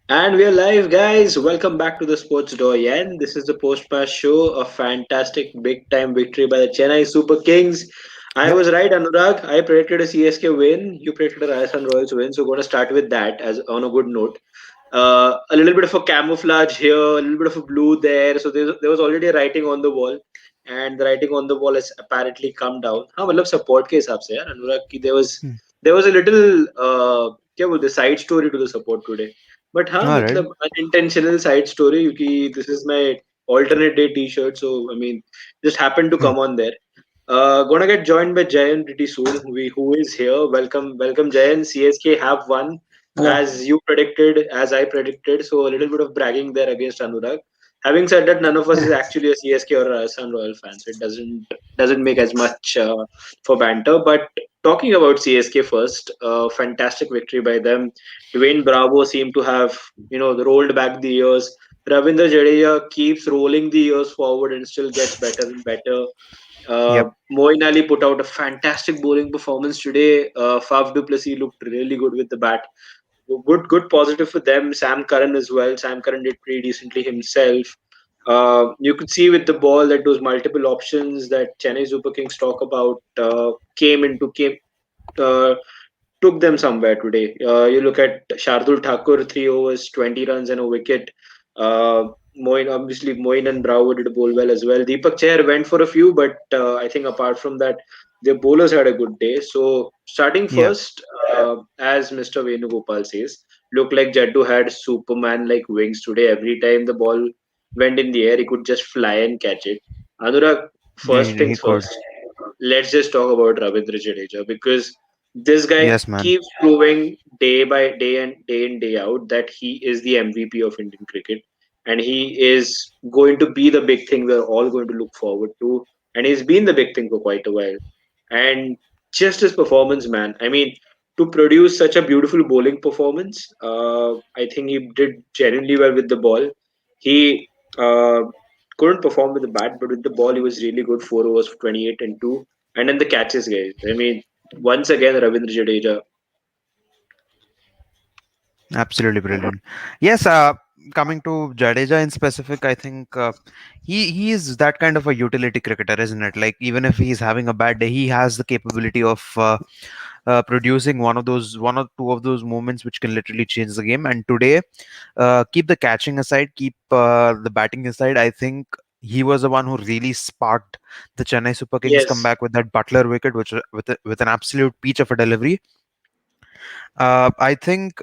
And we are live, guys. Welcome back to the Sports Doyen. This is the post-match show. A fantastic big-time victory by the Chennai Super Kings. I Yep. was right, Anurag. I predicted a CSK win. You predicted a Rajasthan Royals win. So, we're going to start with that as on a good note. A little bit of a camouflage here, a little bit of a blue there. So there was already a writing on the wall, and the writing on the wall has apparently come down. हाँ मतलब support के हिसाब से यार अनुराग की Hmm. there was a little क्या बोलते side story to the support today. But हाँ All right. मतलब unintentional side story क्योंकि this is my alternate day T-shirt, so I mean just happened to Hmm. come on there. Gonna get joined by Jayan pretty soon. Who is here? Welcome, Jayan. CSK have won Yeah, as you predicted, as I predicted. So a little bit of bragging there against Anurag. Having said that, none of us is actually a CSK or a Rajasthan Royal fan, so it doesn't make as much for banter. But talking about CSK first, fantastic victory by them. Dwayne Bravo seemed to have rolled back the years. Ravindra Jadeja keeps rolling the years forward and still gets better and better. Yep. Moeen Ali put out a fantastic bowling performance today. Faf du Plessis looked really good with the bat. Good positive for them. Sam Curran as well. Sam Curran did pretty decently himself. You could see with the ball that those multiple options that Chennai Super Kings talk about came uh, took them somewhere today. You look at Shardul Thakur, 3 overs, 20 runs and a wicket. Moin and Bravo did bowl well as well. Deepak Chair went for a few, but I think apart from that, the bowlers had a good day. So starting Yep. first, as Mr. Venugopal says, looked like Jaddu had Superman-like wings today. Every time the ball went in the air, he could just fly and catch it. Anurag, first He things could. first, let's just talk about Ravindra Jadeja because this guy Yes, man. keeps proving day by day and day in day out that he is the MVP of Indian cricket, and he is going to be the big thing we're all going to look forward to, and he's been the big thing for quite a while. And just his performance, man. I mean, to produce such a beautiful bowling performance, I think he did genuinely well with the ball. He couldn't perform with the bat, but with the ball, he was really good. 4 overs for 28 and two, and then the catches, guys. I mean, once again, Ravindra Jadeja. Absolutely brilliant. Yes. Coming to Jadeja in specific, I think he is that kind of a utility cricketer, isn't it? Like even if he's having a bad day, he has the capability of producing one or two of those moments which can literally change the game. And today, keep the catching aside, keep the batting aside. I think he was the one who really sparked the Chennai Super Kings Yes, comeback with that Butler wicket, which with an absolute peach of a delivery. I think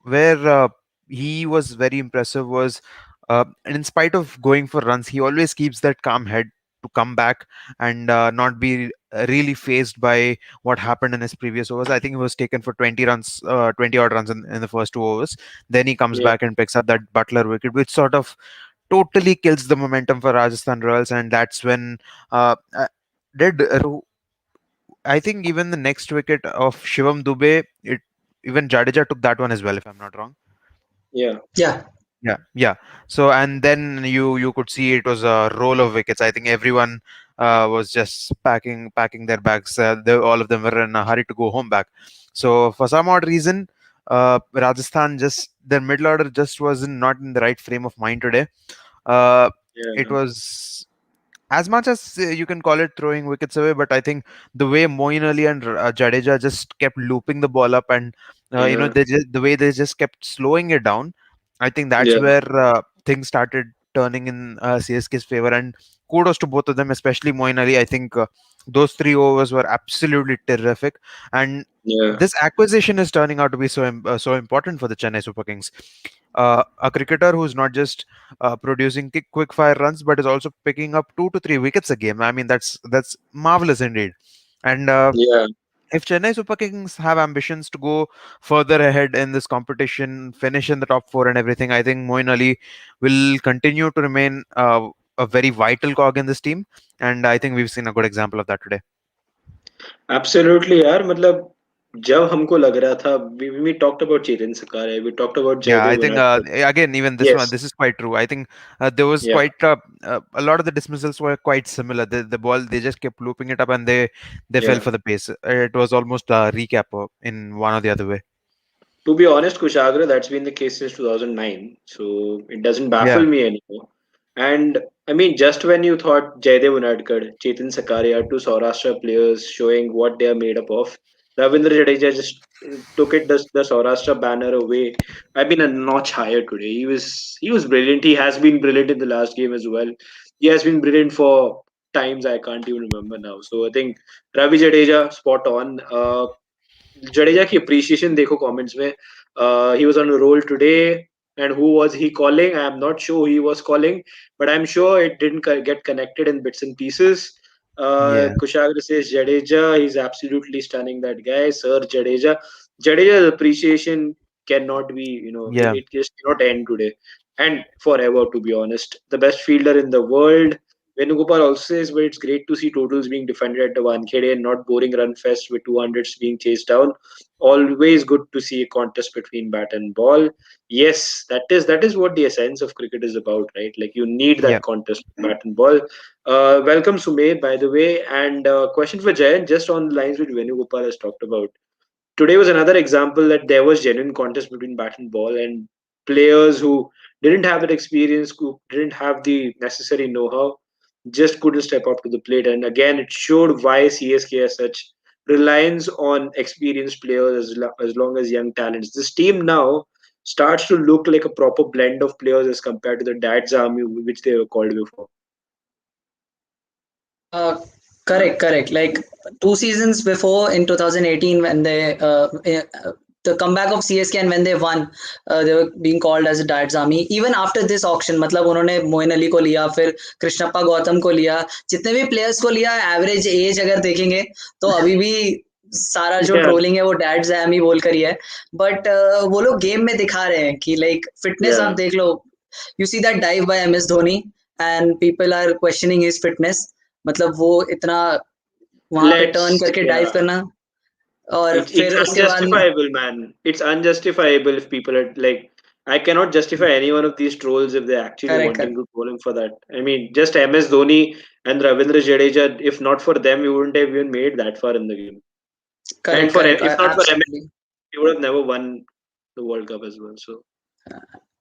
where he was very impressive was, and in spite of going for runs, he always keeps that calm head to come back and not be really phased by what happened in his previous overs. I think he was taken for 20 runs, 20 odd runs in the first 2 overs. Then he comes yeah, back and picks up that Butler wicket, which sort of totally kills the momentum for Rajasthan Royals, and that's when did I think even the next wicket of Shivam Dubey, it even Jadeja took that one as well, if I'm not wrong. yeah, yeah, Yeah. So and then you could see it was a roll of wickets. I think everyone was just packing their bags. All of them were in a hurry to go home back. So for some odd reason, Rajasthan just their middle order just wasn't not in the right frame of mind today. Uh, it yeah, was as much as you can call it throwing wickets away, but I think the way Moeen Ali and Jadeja just kept looping the ball up, and yeah, the way they just kept slowing it down, I think that's yeah, where things started turning in CSK's favor. And kudos to both of them, especially Moeen Ali. I think those 3 overs were absolutely terrific, and yeah, this acquisition is turning out to be so important for the Chennai Super Kings. A cricketer who's not just producing quick fire runs, but is also picking up 2 to 3 wickets a game. I mean, that's marvelous indeed. And yeah. if Chennai Super Kings have ambitions to go further ahead in this competition, finish in the top four and everything, I think Moin Ali will continue to remain a very vital cog in this team. And I think we've seen a good example of that today. Absolutely, यार मतलब जब हमको लग रहा था we talked about Chetan Sakare, we talked about Yeah, I Jaydev think Unadkat. again, even Yes, this is quite true. I think there was yeah, quite a lot of the dismissals were quite similar. The ball they just kept looping it up and they fell yeah. for the pace. It was almost a recap in one or the other way. To be honest, Kushagra, that's been the case since 2009. So it doesn't baffle Yeah, me anymore. And I mean, just when you thought Jaydev Unadkar, Chetan Sakaria, two Saurashtra players showing what they are made up of, Ravindra Jadeja just took the Saurashtra banner away. I've been a notch higher today. He was brilliant. He has been brilliant in the last game as well. He has been brilliant for times I can't even remember now. So I think Ravi Jadeja spot on. Jadeja की appreciation देखो comments में. He was on a roll today, and who was he calling? I'm not sure who he was calling, but I'm sure it didn't get connected in bits and pieces. yeah, Kushagra says Jadeja, he's absolutely stunning, that guy, Sir Jadeja. Jadeja's appreciation cannot be, yeah, it just cannot end today and forever, to be honest. The best fielder in the world. Venugopal also says, but it's great to see totals being defended at the Wankhede and not boring run fest with 200s being chased down. Always good to see a contest between bat and ball. Yes, that is what the essence of cricket is about, right? Like you need yeah. that contest with bat and ball. Welcome Sumed, by the way, and question for Jayant, just on the lines which Venugopal has talked about. Today was another example that there was genuine contest between bat and ball, and players who didn't have that experience, who didn't have the necessary know-how, just couldn't step up to the plate. And again, it showed why CSK has such reliance on experienced players as long as young talents. This team now starts to look like a proper blend of players as compared to the Dad's army, which they were called before. Uh, correct. Like 2 seasons before in 2018, when the comeback of CSK and when they won, they were being called as a Dad's Army. Even after this auction, मतलब उन्होंने मोइन अली को लिया, फिर कृष्णप्पा गौतम को लिया, जितने भी players को लिया, एवरेज एज अगर देखेंगे तो अभी भी सारा जो Yeah, ट्रोलिंग है वो डैड्स आर्मी बोल कर ही है. बट वो लोग गेम में दिखा रहे हैं कि लाइक फिटनेस आप yeah. देख लो. You see that dive by MS Dhoni and people are questioning his fitness. मतलब वो इतना वहां पे टर्न करके डाइव Yeah. करना और It's फिर उसके बाद. unjustifiable, man. It's unjustifiable if people are like. I cannot justify any one of these trolls if they're actually correct wanting to troll him for that. I mean, just MS Dhoni and Ravindra Jadeja. If not for them, we wouldn't have even made that far in the game. And correct for correct if not for MS, absolutely. he would have never won the World Cup as well. So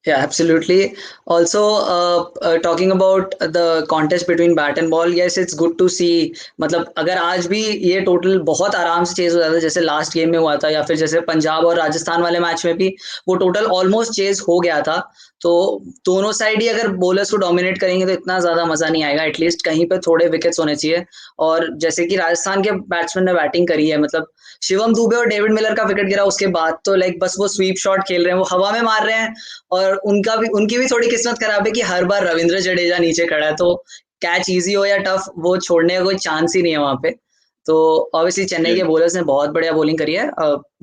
Yeah, absolutely. Also, talking about the contest between bat and ball, yes, it's good to see. मतलब अगर आज भी ये total बहुत आराम से chase हो जाता है जैसे लास्ट गेम में हुआ था या फिर जैसे पंजाब और राजस्थान वाले मैच में भी वो टोटल ऑलमोस्ट चेज हो गया था. तो दोनों साइड ही अगर बॉलर्स को डोमिनेट करेंगे तो इतना ज्यादा मजा नहीं आएगा. एटलीस्ट कहीं पे थोड़े विकेट्स होने चाहिए. और जैसे कि राजस्थान के बैट्समैन ने बैटिंग करी है, मतलब शिवम दुबे और डेविड मिलर का विकेट गिरा उसके बाद तो लाइक बस वो स्वीप शॉट खेल रहे हैं, वो हवा में मार रहे हैं. और उनकी भी थोड़ी किस्मत खराब है कि हर बार रविंद्र जडेजा नीचे खड़ा है, तो कैच इजी हो या टफ वो छोड़ने का कोई चांस ही नहीं है वहां पे. तो ऑब्वियसली चेन्नई yeah. के बॉलर्स ने बहुत बढ़िया बॉलिंग करी है.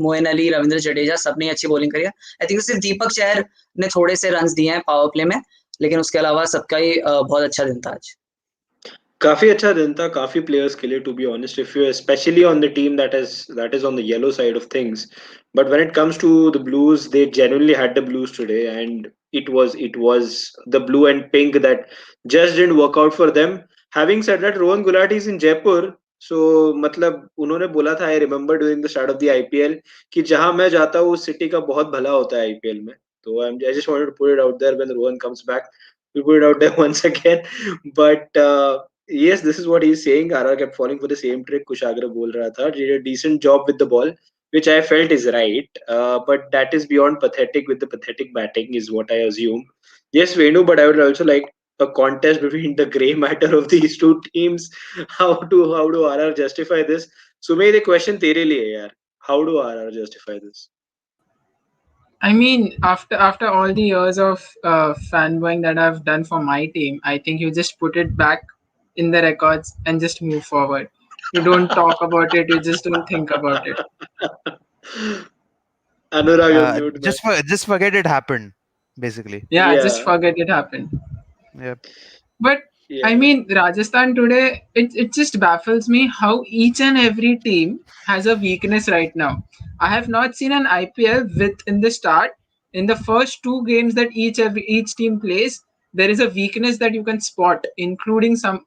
मोइन अली, रविंद्र जडेजा सबने अच्छी बॉलिंग करी है. आई थिंक सिर्फ दीपक चहर ने थोड़े से रन दिए हैं पावर प्ले में, लेकिन उसके अलावा सबका ही बहुत अच्छा दिन था आज. काफी अच्छा दिन था काफी प्लेयर्स के लिए, to be honest, if you especially on the team that is on the yellow side of things. But when it comes to the blues, they genuinely had the blues today, and it was the blue and pink that just didn't work out for them. Having said that, Rohan Gulati is in Jaipur. So मतलब उन्होंने बोला था, I remember during the start of the IPL, कि जहां मैं जाता हूँ उस सिटी का बहुत भला होता है आईपीएल में. तो I just wanted to put it out there. When Rohan comes back, we'll put it out there once again. But yes, this is what he's saying. RR kept falling for the same trick. Kushagra bol raha tha. Did a decent job with the ball, which I felt is right. But that is beyond pathetic with the pathetic batting, is what I assume. Yes, Venu, but I would also like a contest between the grey matter of these two teams. How do RR justify this? Sumay, the question tere liye hai, yaar. How do RR justify this? I mean, after all the years of fanboying that I've done for my team, I think you just put it back in the records and just move forward. You don't talk about it. You just don't think about it. Anurag, you're mute, man. Just forget it happened, basically. Yeah, just Yeah, forget it happened. Yeah. But I yeah. mean, Rajasthan today, it just baffles me how each and every team has a weakness right now. I have not seen an IPL with in the start, in the first two games that each team plays, there is a weakness that you can spot, including some.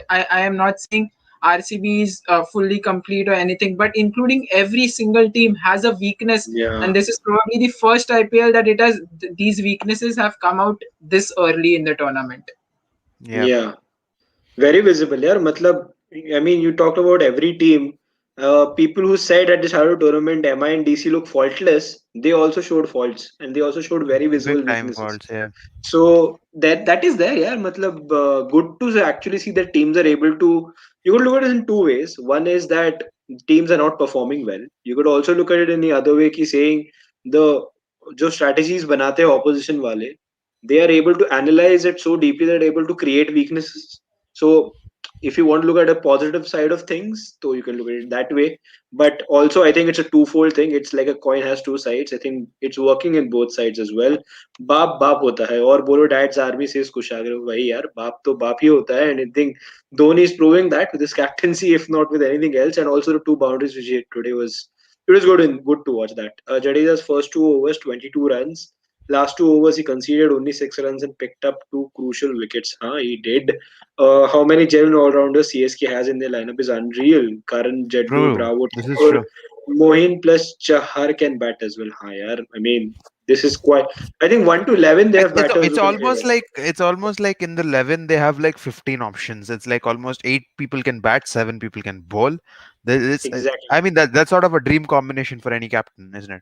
I am not saying RCB is fully complete or anything, but including every single team has a weakness, Yeah, and this is probably the first IPL that it has these weaknesses have come out this early in the tournament. Yeah. yeah. Very visible, yeah. Matlab, I mean, you talked about every team. People who said at the Shadow tournament, MI and DC look faultless, they also showed faults and they also showed very Big visible time weaknesses. faults. Yeah. So that is there, yeah. Matlab, good to actually see that teams are able to. You could look at it in two ways. One is that teams are not performing well. You could also look at it in the other way, ki saying the जो strategies बनाते हैं opposition वाले, they are able to analyze it so deeply that they're able to create weaknesses. So if you want to look at a positive side of things, so you can look at it that way. But also, I think it's a twofold thing. It's like a coin has two sides. I think it's working in both sides as well. बाप बाप होता है और बोलो dads army से कुशाग्र भाई यार बाप तो बाप ही होता है. And I think Dhoni is proving that with his captaincy, if not with anything else. And also the two boundaries which he hit today was it was good to watch that. Jadeja's first two overs 22 runs. Last two overs he conceded only 6 runs and picked up two crucial wickets. Huh, he did. How many genuine all-rounders CSK has in their lineup is unreal. Karan, Jaddu, True. Bravo, This is Thakur, true. Mohin plus Chahar can bat as well. Haan, yaar. I mean, this is quite. I think 1 to 11 they have batters It's who can hit almost it. like in the 11 they have like 15 options. It's like almost 8 people can bat, 7 people can bowl. It's, Exactly. I mean that's sort of a dream combination for any captain, isn't it?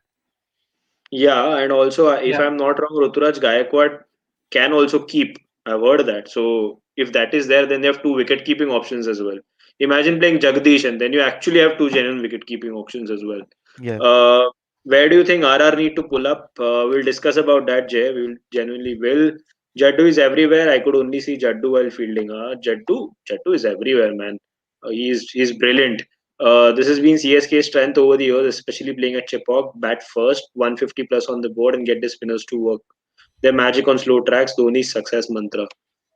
Yeah, and also if Yeah, I'm not wrong, Ruturaj Gaikwad can also keep. I've heard that. So if that is there, then they have two wicket keeping options as well. Imagine playing Jagdish, and then you actually have two genuine wicket keeping options as well. Yeah. Where do you think RR need to pull up? We'll discuss about that, Jay. We will genuinely will. Jaddu is everywhere. I could only see Jaddu while fielding. Jaddu is everywhere, man. He's brilliant. This has been CSK's strength over the years, especially playing at Chipok. Bat first, 150 plus on the board, and get the spinners to work. Their magic on slow tracks, Dhoni's success mantra.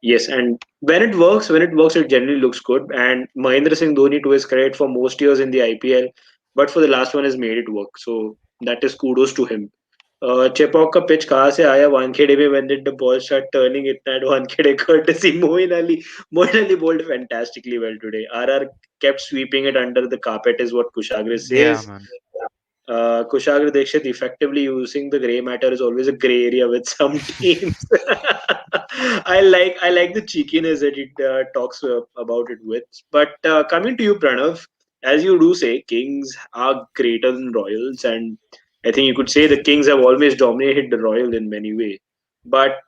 Yes, and when it works, it generally looks good. And Mahendra Singh Dhoni, to his credit, for most years in the IPL, but for the last one, has made it work. So that is kudos to him. Chepauk का pitch कहाँ से आया वानखेड़े में when did the ball start turning इतना at Wankhede courtesy Moeen Ali bowled fantastically well today. RR kept sweeping it under the carpet is what Kushagra Yeah, says. man. Kushagra Dixit effectively using the grey matter is always a grey area with some teams. I like the cheekiness that it talks about it with. But coming to you, Pranav, as you do say, Kings are greater than Royals, and I think you could say the Kings have always dominated the Royals in many ways. But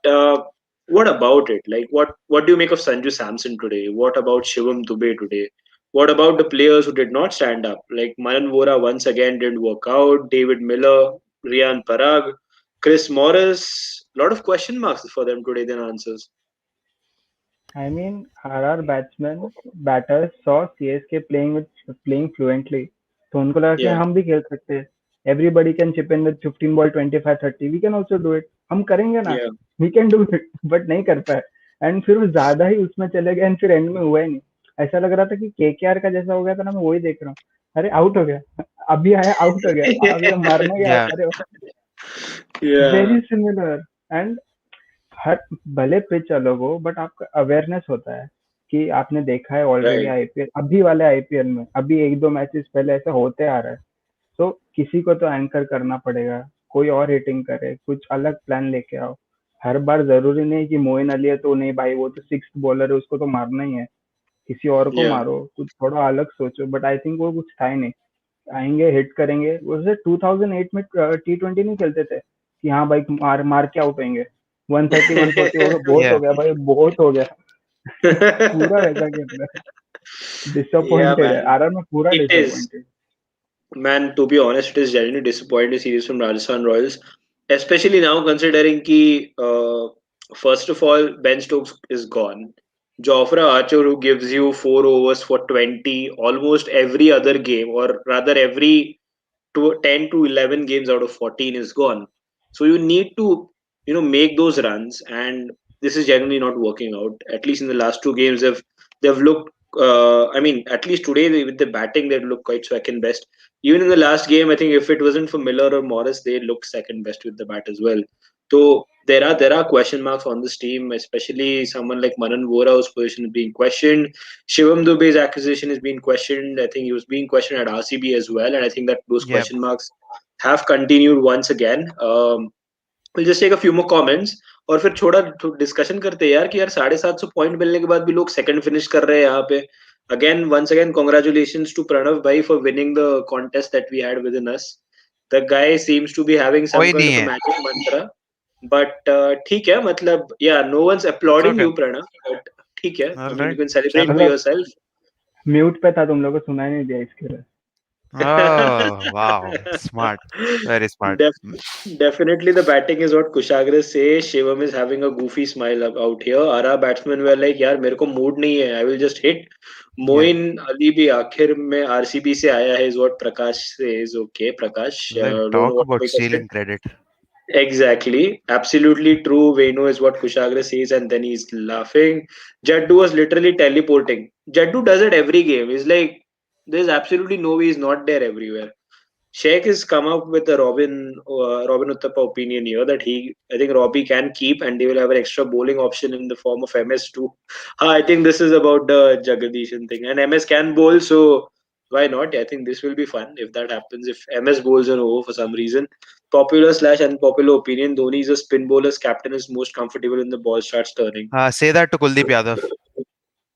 what about it? Like, what do you make of Sanju Samson today? What about Shivam Dubey today? What about the players who did not stand up? Like Manan Vora once again didn't work out. David Miller, Rian Parag, Chris Morris. A lot of question marks for them today than answers. I mean, RR batters saw CSK playing fluently. तो उनको लगा कि Yeah, हम भी खेल सकते हैं. Everybody can chip in with 15 ball 25 30. We can also do it. हम करेंगे ना. yeah. We can do it. But नहीं कर पाए. एंड फिर वो ज्यादा ही उसमें चले गए एंड फिर एंड में हुआ ही नहीं. ऐसा लग रहा था कि केकेआर का जैसा हो गया था ना. मैं वही देख रहा हूँ. अरे आउट हो गया. अभी आया आउट हो गया. अभी हम मारने गया. Yeah. अरे Yeah, वेरी सिमिलर. एंड हर भले पिच अलग हो बट आपका अवेयरनेस होता है कि आपने देखा है ऑलरेडी right. आईपीएल अभी वाले आईपीएल में अभी एक दो मैचेस पहले ऐसा होते आ रहा है. तो किसी को तो एंकर करना पड़ेगा. कोई और हिटिंग करे कुछ अलग प्लान लेके आओ. हर बार जरूरी नहीं कि मोइन अली है तो नहीं भाई वो तो सिक्स बॉलर है उसको तो मारना ही है. किसी और को Yeah. मारो कुछ थोड़ा अलग सोचो. बट आई थिंक वो कुछ था ही नहीं. आएंगे हिट करेंगे. वो 2008 में T20 नहीं खेलते थे कि हाँ भाई मार मार के आउट होंगे. 130 140 हो गया बहुत हो Yeah. गया भाई बहुत हो गया. पूरा वैसा खेल रहा है. Yeah, डिसअपॉइंटेड है. man. आर में पूरा It is. Disappointed. Man, to be honest, it is genuinely disappointing series from Rajasthan Royals, especially now considering ki, first of all, Ben Stokes is gone. Jofra Archer, who gives you 4 overs for 20 almost every other game, or rather every 10 to 11 games out of 14 is gone. So you need to, make those runs, and this is generally not working out. At least in the last two games, they've looked. I mean, at least today with the batting, they look quite second best. Even in the last game, I think if it wasn't for Miller or Morris, they looked second best with the bat as well. So there are question marks on this team, especially someone like Manan Vora's position is being questioned. Shivam Dube's acquisition is being questioned. I think he was being questioned at RCB as well, and I think that those Yeah. question marks have continued once again. we'll just take a few more comments और फिर छोटा discussion करते हैं यार कि यार 750 point मिलने के बाद भी लोग सेकंड फिनिश कर रहे हैं यहाँ पे. Again, once again, congratulations to Pranav Bhai for winning the contest that we had within us. The guy seems to be having some कोई kind नहीं of a है. magic mantra. But ठीक है, मतलब yeah, no one's It's applauding okay. you, Pranav. But ठीक है, All I mean right. you can celebrate चलो. for मतलब yourself. म्यूट पे था, तुम लोगों को सुनाई नहीं दिया इसके लिए। Oh, wow. Smart. Very smart. Def- Definitely, the batting is what Kushagra says. Shivam is having a goofy smile out here. Our batsmen were like, "यार मेरे को mood नहीं है. I will just hit." Yeah. Moin Ali भी आखिर में RCB से आया है, is what Prakash says. Okay, Prakash, Like, don't know talk what to about make of it. stealing credit. Exactly, absolutely true. Venu is what Kushagra says, and then he's laughing. Jaddu was literally teleporting. Jaddu does it every game. He's like, there's absolutely no way he's not there everywhere. Sheikh has come up with a Robin Uttapa opinion here that I think Robbie can keep, and they will have an extra bowling option in the form of MS too. I think this is about the Jagadishan thing, and MS can bowl, so why not? I think this will be fun if that happens. If MS bowls an over for some reason, popular slash unpopular opinion, Dhoni is a spin bowler's captain is most comfortable when the ball starts turning. Say that to Kuldeep Yadav.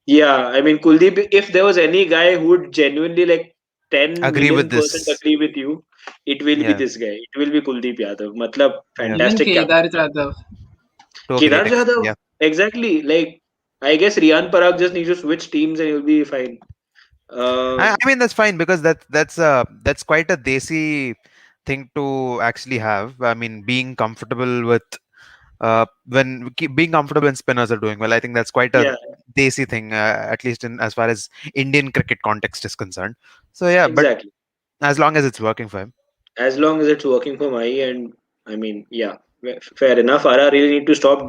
Yeah, I mean, Kuldeep, if there was any guy who would genuinely like 10 Agree with million percent this. agree with you, it will be Yeah. this guy. It will be Kuldeep Yadav. Matlab, Yeah. Even fantastic Kedar captain. Jadhav. To a Kedar great extent. Jadhav, Yeah. exactly. Like, I guess Riyan Parag just needs to switch teams and he'll be fine. I mean that's fine because that's quite a desi thing to actually have. I mean, being comfortable with being comfortable when spinners are doing well. I think that's quite a Yeah, desi thing, at least in as far as Indian cricket context is concerned. So yeah, but exactly. as long as it's working for him. As long as it's working for my end, I mean, yeah, fair enough. Ara really need to stop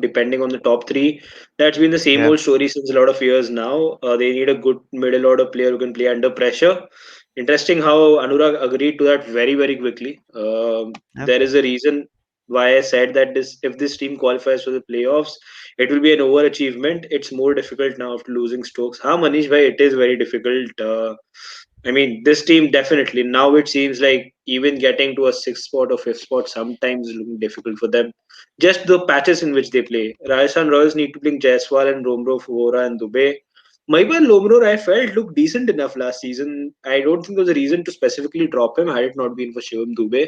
depending on the top three. That's been the same Yeah. old story since a lot of years now. They need a good middle order player who can play under pressure. Interesting how Anurag agreed to that very very quickly. Yeah. There is a reason why I said that this if this team qualifies for the playoffs, it will be an overachievement. It's more difficult now after losing Stokes. Huh, Manish bhai, it is very difficult. I mean, this team definitely now it seems like even getting to a sixth spot or fifth spot sometimes is looking difficult for them. Just the patches in which they play. Rajasthan Royals need to bring Jaiswal and Romro, Fora and Dubey. Maybe Lomro I felt looked decent enough last season. I don't think there was a reason to specifically drop him had it not been for Shivam Dubey.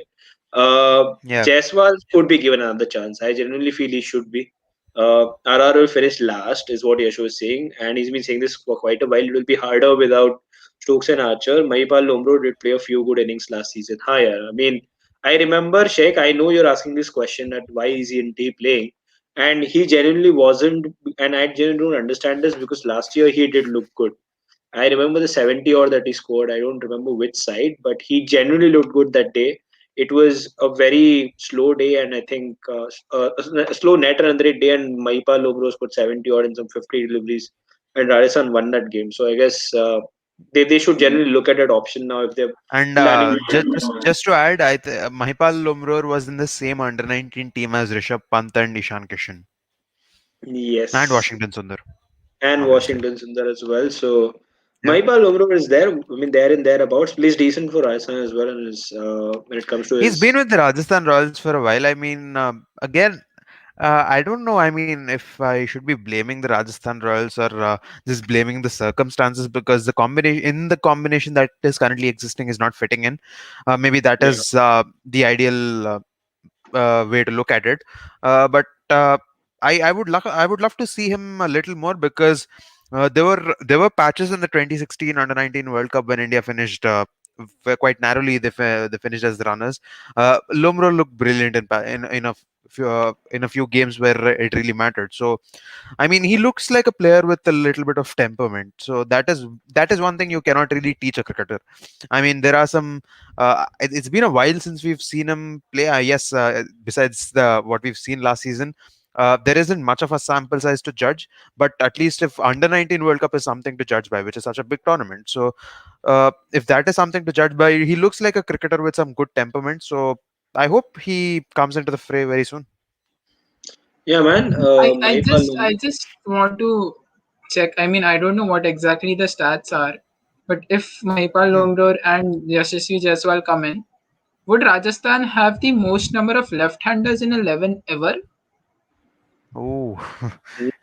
Yeah. Jaiswal should be given another chance. I genuinely feel he should be. RR will finish last, is what Yasho is saying, and he's been saying this for quite a while. It will be harder without Stokes and Archer. Mahipal Lomro did play a few good innings last season. Hi, yeah. I mean, I remember Sheikh. I know you're asking this question that why is he playing, and he genuinely wasn't. And I genuinely don't understand this because last year he did look good. I remember the 70 odd that he scored. I don't remember which side, but he genuinely looked good that day. It was a very slow day, and I think a slow net run rate day. And Maipa Logros put 70 odd in some 50 deliveries, and Rajasthan won that game. So I guess they should generally look at that option now if they're And planning. just to add, Mahipal Lomror was in the same under 19 team as Rishabh Pant and Ishan Kishan and Yes, Washington Sundar, and obviously. Washington's in there as well. So Yeah. Mahipal Logro is there. I mean, there and thereabouts. Plays decent for Rajasthan as well, and when it comes to He's his been with the Rajasthan Royals for a while. I mean, again, I don't know. I mean, if I should be blaming the Rajasthan Royals or just blaming the circumstances because the combination that is currently existing is not fitting in. Maybe that yeah. is the ideal way to look at it. But I would love to see him a little more because there were patches in the 2016 under 19 World Cup when India finished. Quite narrowly, they finished as the runners. Lomro looked brilliant in a few games where it really mattered. So I mean, he looks like a player with a little bit of temperament. So that is one thing you cannot really teach a cricketer. I mean, there are some. It's been a while since we've seen him play. Yes, besides the what we've seen last season, there isn't much of a sample size to judge. But at least if under 19 World Cup is something to judge by, which is such a big tournament, so if that is something to judge by, he looks like a cricketer with some good temperament. So I hope he comes into the fray very soon. Yeah, man. I just want to check. I mean, I don't know what exactly the stats are, but if Mahipal Hmm. Longdor and Yashasvi Jaiswal come in, would Rajasthan have the most number of left-handers in 11 ever? Oh,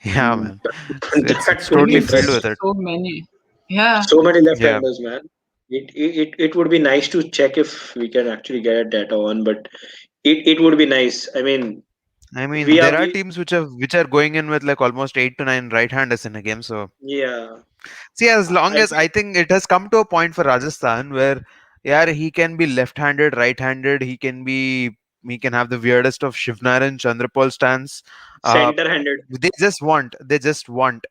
yeah, Mm, man. that It's could I be totally mean, filled interesting. with it. so many. Yeah, So many Yeah. left-handers, man. It would be nice to check if we can actually get data on, but it would be nice. I mean, I mean, we are there are we teams which are going in with like almost 8 to 9 right-handers in a game. So yeah. see, as long I as I think it has come to a point for Rajasthan where, yeah, he can be left-handed, right-handed. He can have the weirdest of Shivnarine Chandrapal stance. Uh, center-handed. they just want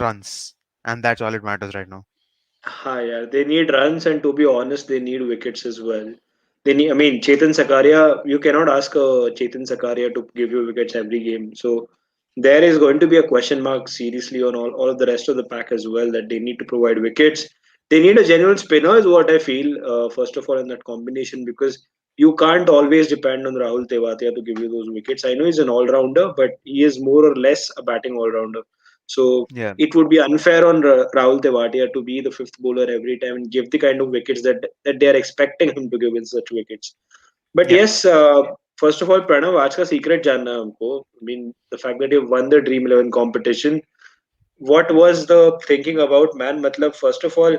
runs, and that's all it matters right now. Yeah, they need runs, and to be honest, they need wickets as well. They need. I mean, Chetan Sakaria. You cannot ask Chetan Sakaria to give you wickets every game. So there is going to be a question mark seriously on all of the rest of the pack as well. That they need to provide wickets. They need a genuine spinner, is what I feel. First of all, in that combination, because you can't always depend on Rahul Tewatia to give you those wickets. I know he's an all-rounder, but he is more or less a batting all-rounder. So Yeah, it would be unfair on Rahul Tewatia to be the fifth bowler every time and give the kind of wickets that they are expecting him to give in such wickets. But yeah. yes, first of all, Pranav, आज का secret जानना है हमको. I mean, the fact that you won the Dream 11 competition. What was the thinking about, man? मतलब, first of all,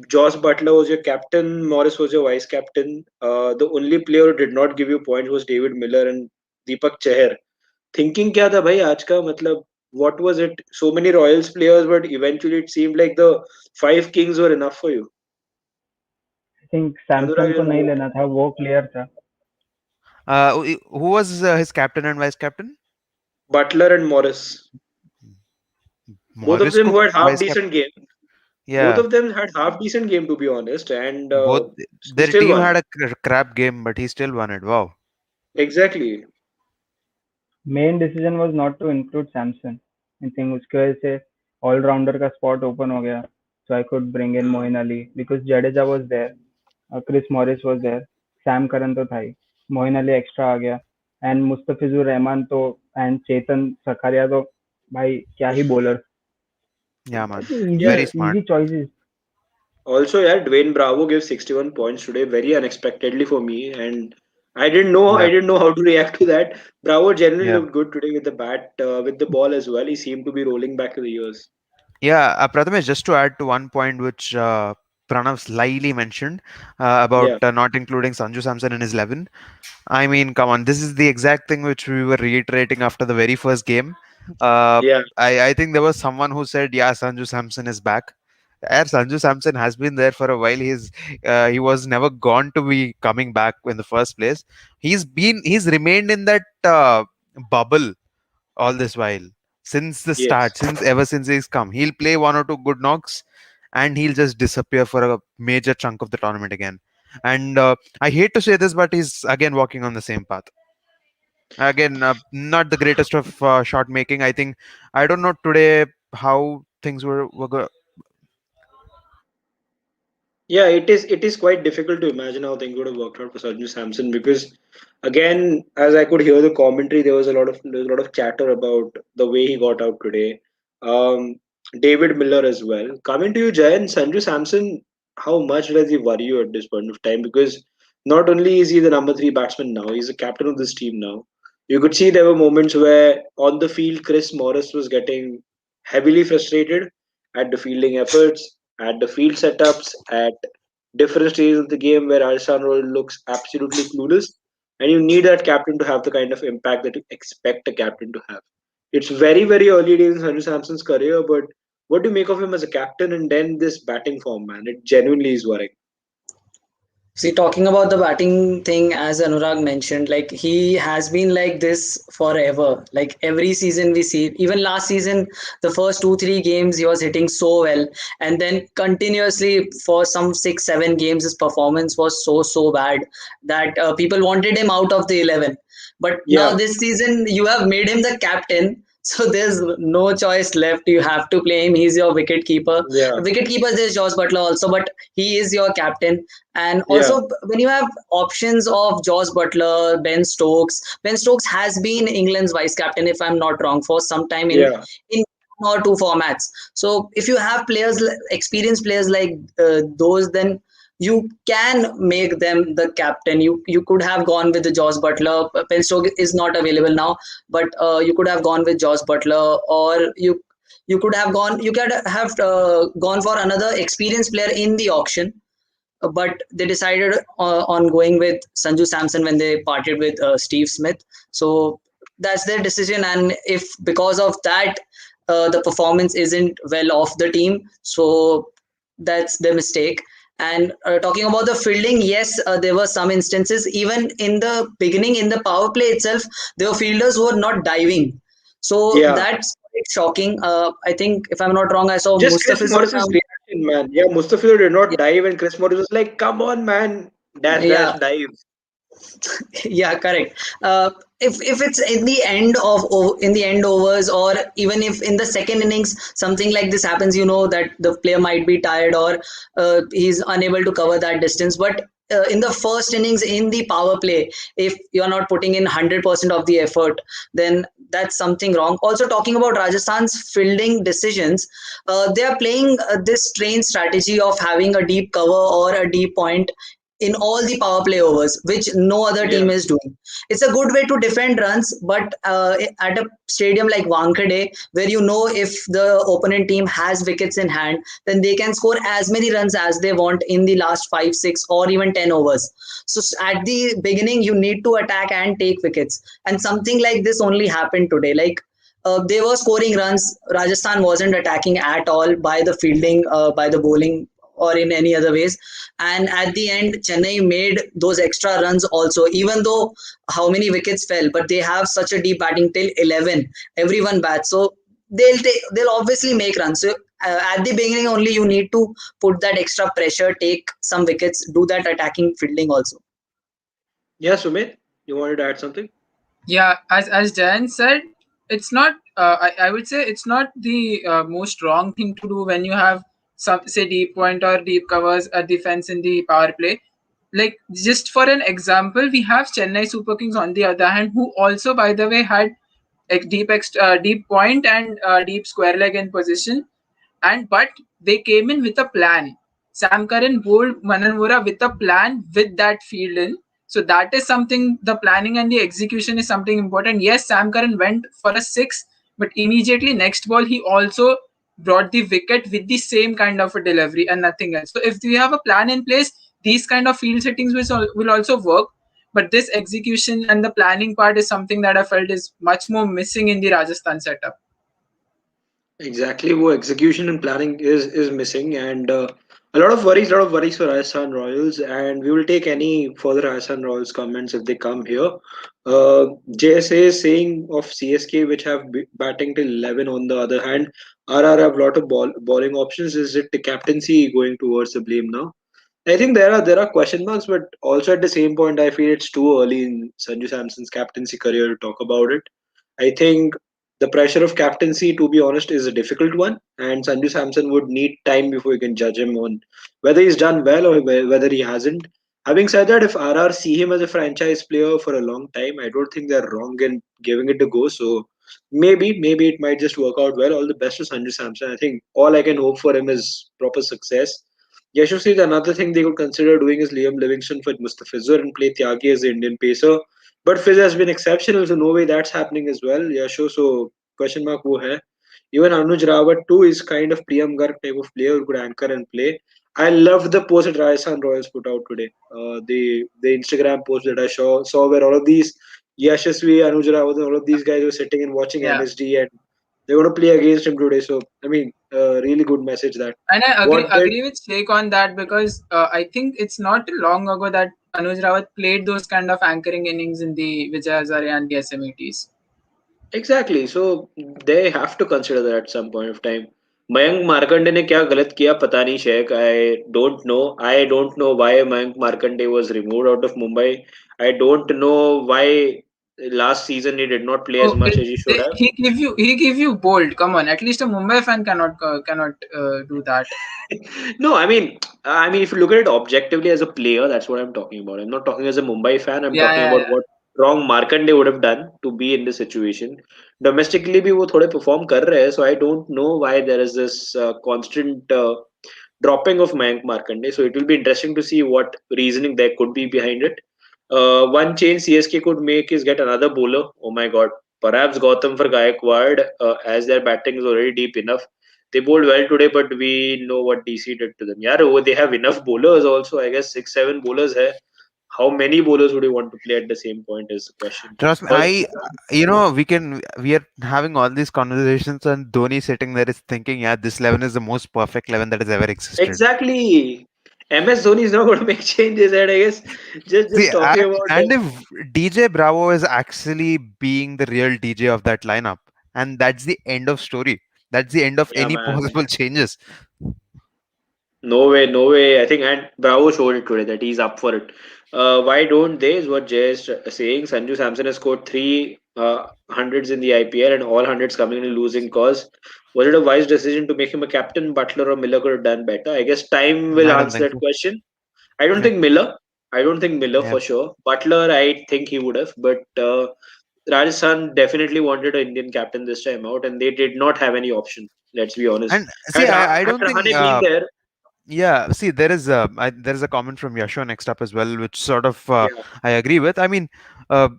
Josh Butler was your captain, Morris was your vice captain. The only player who did not give you points was David Miller and Deepak Chahar. Thinking क्या था भाई आज का मतलब what was it? So many Royals players, but eventually it seemed like the five Kings were enough for you. I think Anurag, Samson you को नहीं know, लेना था, वो क्लियर था. Who was his captain and vice captain? Butler and Morris, both of Morris them को who had half vice captain. decent game. Both Yeah, of them had half decent game to be honest, and both he their still team won. had a crap game, but he still won it. Wow. Exactly. Main decision was not to include Samson. I think उसकी वजह से allrounder का spot open हो गया. So I could bring in Moeen Ali because Jadeja was there, Chris Morris was there, Sam Curran तो था ही, Moin Ali extra आ गया, and Mustafizur Rahman तो एंड चेतन सकारिया तो भाई क्या ही bowler. Yeah, man. Easy Very Yeah. smart. Easy choices. Also, yeah, Dwayne Bravo gave 61 points today, very unexpectedly for me, and I Yeah, didn't know how to react to that. Bravo generally yeah. looked good today with the bat, with the ball as well. He seemed to be rolling back to the years. Yeah, Prathamesh, just to add to one point which Pranav slyly mentioned about Yeah, not including Sanju Samson in his 11. I mean, come on, this is the exact thing which we were reiterating after the very first game. Uh, yeah, I think there was someone who said, "Yeah, Sanju Samson is back." Yeah, Sanju Samson has been there for a while. He was never gone to be coming back in the first place. He's remained in that bubble all this while since the yes. start, ever since he's come. He'll play one or two good knocks, and he'll just disappear for a major chunk of the tournament again. And I hate to say this, but he's again walking on the same path. Again, not the greatest of shot making. I don't know today how things were. Yeah, it is quite difficult to imagine how things would have worked out for Sanju Samson because again, as I could hear the commentary, there was a lot of chatter about the way he got out today. Um, David Miller as well. Coming to you, Jayan, Sanju Samson, how much does he worry you at this point of time? Because not only is he the number three batsman now, he's the captain of this team now. You could see there were moments where on the field Chris Morris was getting heavily frustrated at the fielding efforts, at the field setups, at different stages of the game where Rajasthan Royals looks absolutely clueless, and you need that captain to have the kind of impact that you expect a captain to have. It's very, very early days in Sanju Samson's career, but what do you make of him as a captain and then this batting form, man? It genuinely is worrying. See, talking about the batting thing, as Anurag mentioned, like he has been like this forever. Like every season we see, even last season, the first two, 3 games he was hitting so well, and then continuously for some 6, 7 games, his performance was so bad that people wanted him out of the 11. But now Yeah, this season, you have made him the captain. So there's no choice left. You have to play him. He's your wicket keeper. Yeah, Wicket keeper, there's Josh Butler also, but he is your captain. And yeah, also, when you have options of Josh Butler, Ben Stokes has been England's vice captain, if I'm not wrong, for some time yeah, in one or two formats. So if you have players, experienced players like those, then you can make them the captain. You could have gone with the Josh Butler. Ben Stokes is not available now, but you could have gone with Josh Butler, or you could have gone for another experienced player in the auction, but they decided on going with Sanju Samson when they parted with Steve Smith. So that's their decision, and if because of that the performance isn't well off the team, so that's the mistake. And talking about the fielding, yes, there were some instances even in the beginning in the power play itself, there were fielders who were not diving. So yeah. that's quite shocking. I think if I'm not wrong, I saw Just Chris Mustafizur. Morris's reaction, man. Yeah, Mustafi did not dive, and Chris Morris was like, "Come on, man, dash, dash, Yeah, dive." yeah, correct. If it's in the in the end overs, or even if in the second innings something like this happens, you know that the player might be tired, or he's unable to cover that distance. But in the first innings in the power play, if you're not putting in 100% of the effort, then that's something wrong. Also, talking about Rajasthan's fielding decisions, they are playing this train strategy of having a deep cover or a deep point in all the power play overs, which no other Yeah, team is doing. It's a good way to defend runs, but at a stadium like Wankhede, where you know if the opponent team has wickets in hand, then they can score as many runs as they want in the last 5, 6, or even 10 overs. So at the beginning, you need to attack and take wickets. And something like this only happened today. Like they were scoring runs. Rajasthan wasn't attacking at all by the fielding, by the bowling, or in any other ways. And at the end, Chennai made those extra runs also, even though how many wickets fell, but they have such a deep batting till 11. Everyone bats, so they'll obviously make runs. So at the beginning only, you need to put that extra pressure, take some wickets, do that attacking fielding also. yeah. Sumit, you wanted to add something? Yeah, as Jan said, it's not. I would say it's not the most wrong thing to do when you have some say deep point or deep covers at defense in the power play. Like just for an example, we have Chennai Super Kings on the other hand, who also, by the way, had a deep point and deep square leg in position, and but they came in with a plan. Sam Curran bowled Mananmura with a plan with that field in. So that is something, the planning and the execution is something important. Yes, Sam Curran went for a six, but immediately next ball he also brought the wicket with the same kind of a delivery and nothing else. So if we have a plan in place, these kind of field settings will also work. But this execution and the planning part is something that I felt is much more missing in the Rajasthan setup. Exactly, wo execution and planning is missing, and a lot of worries for Rajasthan Royals, and we will take any further Rajasthan Royals comments if they come here. JSA is saying of CSK, which have batting till 11. On the other hand, RR have lot of bowling options. Is it the captaincy going towards the blame now? I think there are question marks, but also at the same point, I feel it's too early in Sanju Samson's captaincy career to talk about it. I think the pressure of captaincy, to be honest, is a difficult one, and Sanju Samson would need time before you can judge him on whether he's done well or whether he hasn't. Having said that, if RR see him as a franchise player for a long time, I don't think they're wrong in giving it a go. So maybe it might just work out well. All the best to Sanju Samson. I think all I can hope for him is proper success. Yashasvi, another thing they could consider doing is Liam Livingston for Mustafizur and play Tyagi as the Indian pacer. But Fizz has been exceptional, so no way that's happening as well. Yasho, so question mark wo hai. Even Anuj Rawat too is kind of Priyam Garg type of player who could anchor and play. I loved the post that Rajasthan Royals put out today. The Instagram post that I saw where all of these Yashasvi, Anuj Rawat, and all of these guys were sitting and watching Yeah. MSD, and they're going to play against him today. So I mean, really good message that And I wanted. agree with Sheikh on that because I think it's not long ago that Anuj Rawat played those kind of anchoring innings in the Vijay Hazare and the SMETs. Exactly. So they have to consider that at some point of time. Mayank Markande ने क्या गलत किया पता नहीं Sheikh I don't know why Mayank Markande was removed out of Mumbai I don't know why last season he did not play as Oh, much as he should have. he give you bold. Come on, at least a Mumbai fan cannot do that. No, I mean, if you look at it objectively as a player, that's what I'm talking about. I'm not talking as a Mumbai fan. I'm Yeah, talking yeah, about yeah. what wrong Markande would have done to be in this situation. Domestically, भी वो थोड़े perform कर रहे हैं, so I don't know why there is this constant dropping of Mayank Markande. So it will be interesting to see what reasoning there could be behind it. One change CSK could make is get another bowler. Oh my God, perhaps Gautam for Gaikwad, as their batting is already deep enough. They bowled well today, but we know what DC did to them. Yeah, oh, they have enough bowlers also. I guess 6, 7 bowlers here. How many bowlers would you want to play at the same point is the question. Trust me, Because we are having all these conversations, and Dhoni sitting there is thinking, yeah, this 11 is the most perfect 11 that has ever existed. exactly, MS Dhoni is not going to make changes, and I guess just See, talking about and if DJ Bravo is actually being the real DJ of that lineup, and that's the end of story. That's the end of yeah, any man. possible changes. No way, no way. I think and Bravo showed it today that he's up for it. Why don't they? Is what Jay is saying. Sanju Samson has scored three hundreds in the IPL and all hundreds coming in a losing cause. Was it a wise decision to make him a captain? Butler or Miller could have done better. I guess time will I don't answer think that so. question. I don't Yeah, think Miller. I don't think Miller yeah. for sure. Butler, I think he would have, but Rajasthan definitely wanted an Indian captain this time out, and they did not have any option. Let's be honest. And see, I Had don't think. Rahane been there, Yeah, see, there is a comment from Yasho next up as well, which sort of yeah, I agree with. I mean, uh,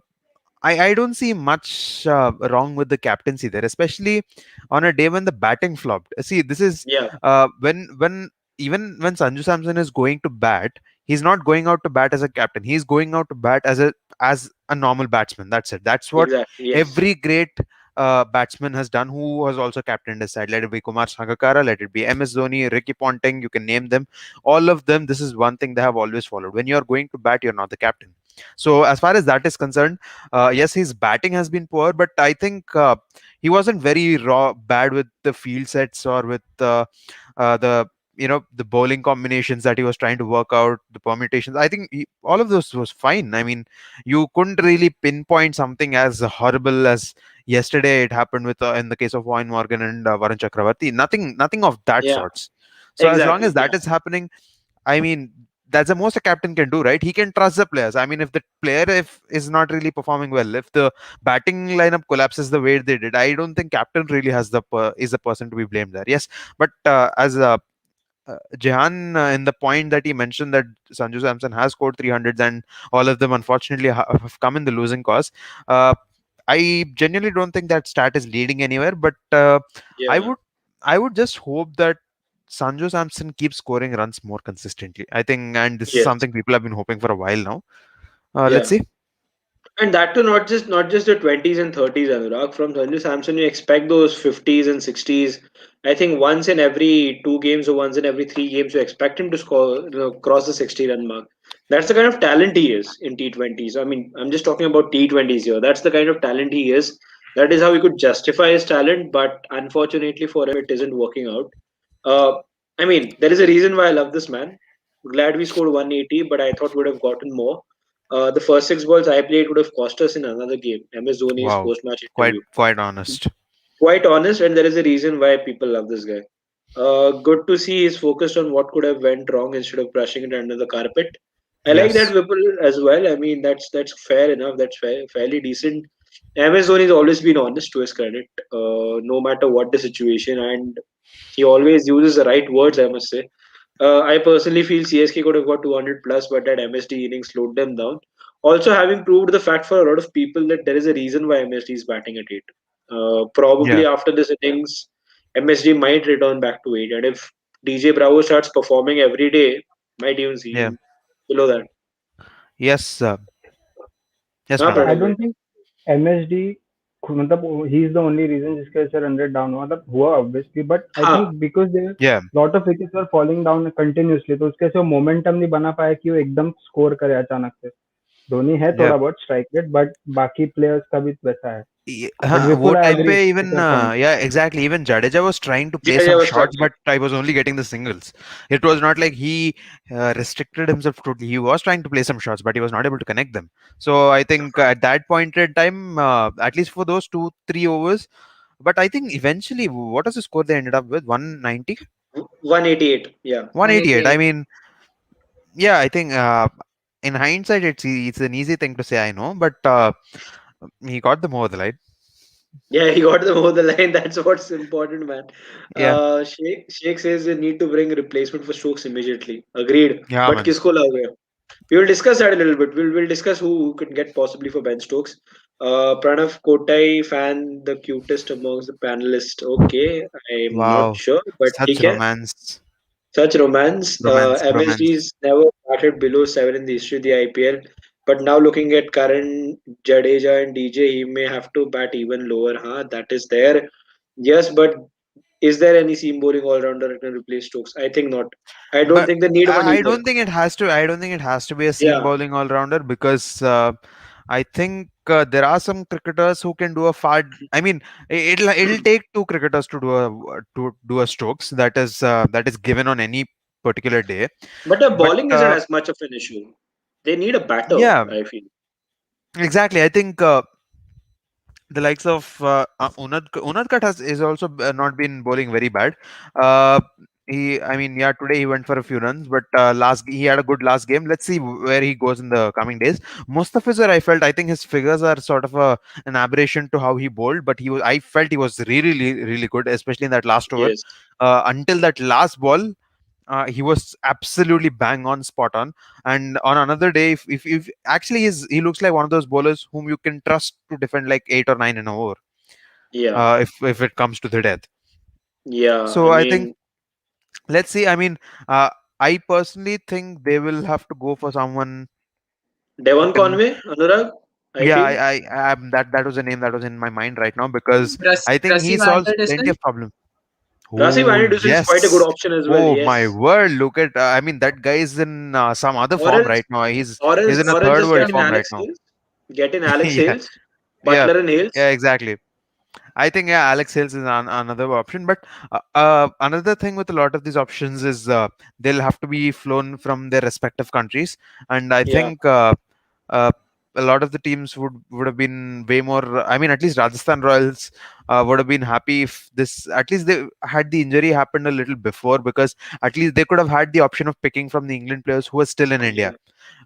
I don't see much wrong with the captaincy there, especially on a day when the batting flopped. See, this is yeah, when even when Sanju Samson is going to bat, he's not going out to bat as a captain. He's going out to bat as a normal batsman. That's it. That's what exactly. Yes. every great batsman has done who has also captained his side. Let it be Kumar Sangakkara, let it be MS Dhoni, Ricky Ponting, you can name them. All of them, this is one thing they have always followed. When you're going to bat, you're not the captain. So as far as that is concerned, yes, his batting has been poor, but I think he wasn't very raw bad with the field sets or with the the bowling combinations that he was trying to work out, the permutations. I think all of those was fine. I mean, you couldn't really pinpoint something as horrible as yesterday it happened with in the case of Wayne Morgan and Varun Chakravarti. Nothing of that Yeah. sorts. So as long Exactly. as Yeah. that is happening, I mean, that's the most a captain can do, right? He can trust the players. I mean, if the player if is not really performing well, if the batting lineup collapses the way they did, I don't think captain really has is the person to be blamed there. Yes, but as Jehan, in the point that he mentioned that Sanju Samson has scored 300s and all of them unfortunately have come in the losing cause. Uh, I genuinely don't think that stat is leading anywhere, but I Yeah. would I would just hope that Sanju Samson keeps scoring runs more consistently. I think, and this is Yes. something people have been hoping for a while now. Let's Yeah. see. And that too, not just the 20s and 30s, Anurag. From Sanju Samson, you expect those 50s and 60s. I think once in every 2 games or once in every 3 games, you expect him to score, cross the 60-run mark. That's the kind of talent he is in T20s. I mean, I'm just talking about T20s here. That's the kind of talent he is. That is how he could justify his talent, but unfortunately for him, it isn't working out. Uh, I mean, there is a reason why I love this man. Glad we scored 180, but I thought we would have gotten more. The first 6 balls I played would have cost us in another game. MS Dhoni's Wow, post-match interview. quite honest. Quite honest, and there is a reason why people love this guy. Good to see he's focused on what could have went wrong instead of brushing it under the carpet. I like that Yes. Whipple as well. I mean, that's fair enough. That's fairly decent. MS Dhoni's always been honest to his credit, no matter what the situation, and he always uses the right words. I must say. I personally feel CSK could have got 200 plus, but that MSD inning slowed them down. Also, having proved the fact for a lot of people that there is a reason why MSD is batting at 8. Yeah. Probably after this innings, MSD might return back to 8. And if DJ Bravo starts performing every day, might even see Yeah. him below that. Yes. Yes, Huh, Yeah, I Pranam. Pranam? don't think MSD मतलब he is the only reason जिसके वजह से 100 down हुआ मतलब हुआ obviously but I हाँ, think because there Yeah. lot of wickets were falling down continuously तो उसके से वो momentum नहीं बना पाया कि वो एकदम score करे अचानक से धोनी है Yeah. थोड़ा बहुत स्ट्राइक रेट बट बाकी प्लेयर्स का भी वैसा है But वो Vipul, I time agree पे with even your point. yeah, exactly, even Jadeja was trying to play Yeah, some was shots, struggling. but I was only getting the singles. It was not like he restricted himself totally. He was trying to play some shots, but he was not able to connect them. So I think at that point in time, at least for those 2 3 overs, but I think eventually, what was the score they ended up with? 190, 188. Yeah. 188. I 188. mean, yeah, I think in hindsight, it's an easy thing to say, I know, but he got them over the line. Yeah, he got them over the line. That's what's important, man. Yeah, Sheikh says they need to bring a replacement for Stokes immediately. Agreed. yeah, But man. kisko laoge? We will discuss that a little bit. We'll discuss who can get possibly for Ben Stokes. Pranav Kotai fan, the cutest amongst the panelists. Okay, I'm not Wow, sure, but such ठीक romance, such romance. romance, romance. MSG's never batted below 7 in the history of the IPL. But now looking at Karan, Jadeja, and DJ, he may have to bat even lower. Huh? That is there. Yes, but is there any seam bowling all rounder that can replace Stokes? I think not. I don't But think they need one I either. don't think it has to. I don't think it has to be a seam Yeah, bowling all rounder because I think there are some cricketers who can do a far. I mean, it'll take two cricketers to do a Stokes that is given on any particular day. but the But bowling isn't as much of an issue. They need a batter, yeah, I feel. exactly. I think the likes of Unadkat is also not been bowling very bad. Uh, I mean, yeah, today he went for a few runs, but he had a good last game. Let's see where he goes in the coming days. Mustafizur, I think his figures are sort of an aberration to how he bowled, but I felt he was really, really, really good, especially in that last over. Yes. Until that last ball, he was absolutely bang on, spot on. And on another day, if actually he looks like one of those bowlers whom you can trust to defend like 8 or 9 in a over, Yeah. if it comes to the death. Yeah. I So I think mean, let's see. I mean, uh, I personally think they will have to go for someone who Devon can. Conway, Anurag, I Yeah, feel. that was a name that was in my mind right now because I think he Rassi solves plenty Vanderdussen. of problems. Rasi Oh Van Dusen is quite a good yes. option as well. Oh my Yes. word! Look at I mean that guy is in some other Or form else, right now. He's in a third just world get in form System. right Alex now. Hales. Get in Alex Yeah, Hales, yeah, Butler and Hales. yeah, exactly. I think yeah, Alex Hills is another option, but another thing with a lot of these options is they'll have to be flown from their respective countries, and I Yeah. think uh, a lot of the teams would have been way more. I mean, at least Rajasthan Royals would have been happy if this at least they had the injury happened a little before because at least they could have had the option of picking from the England players who are still in India.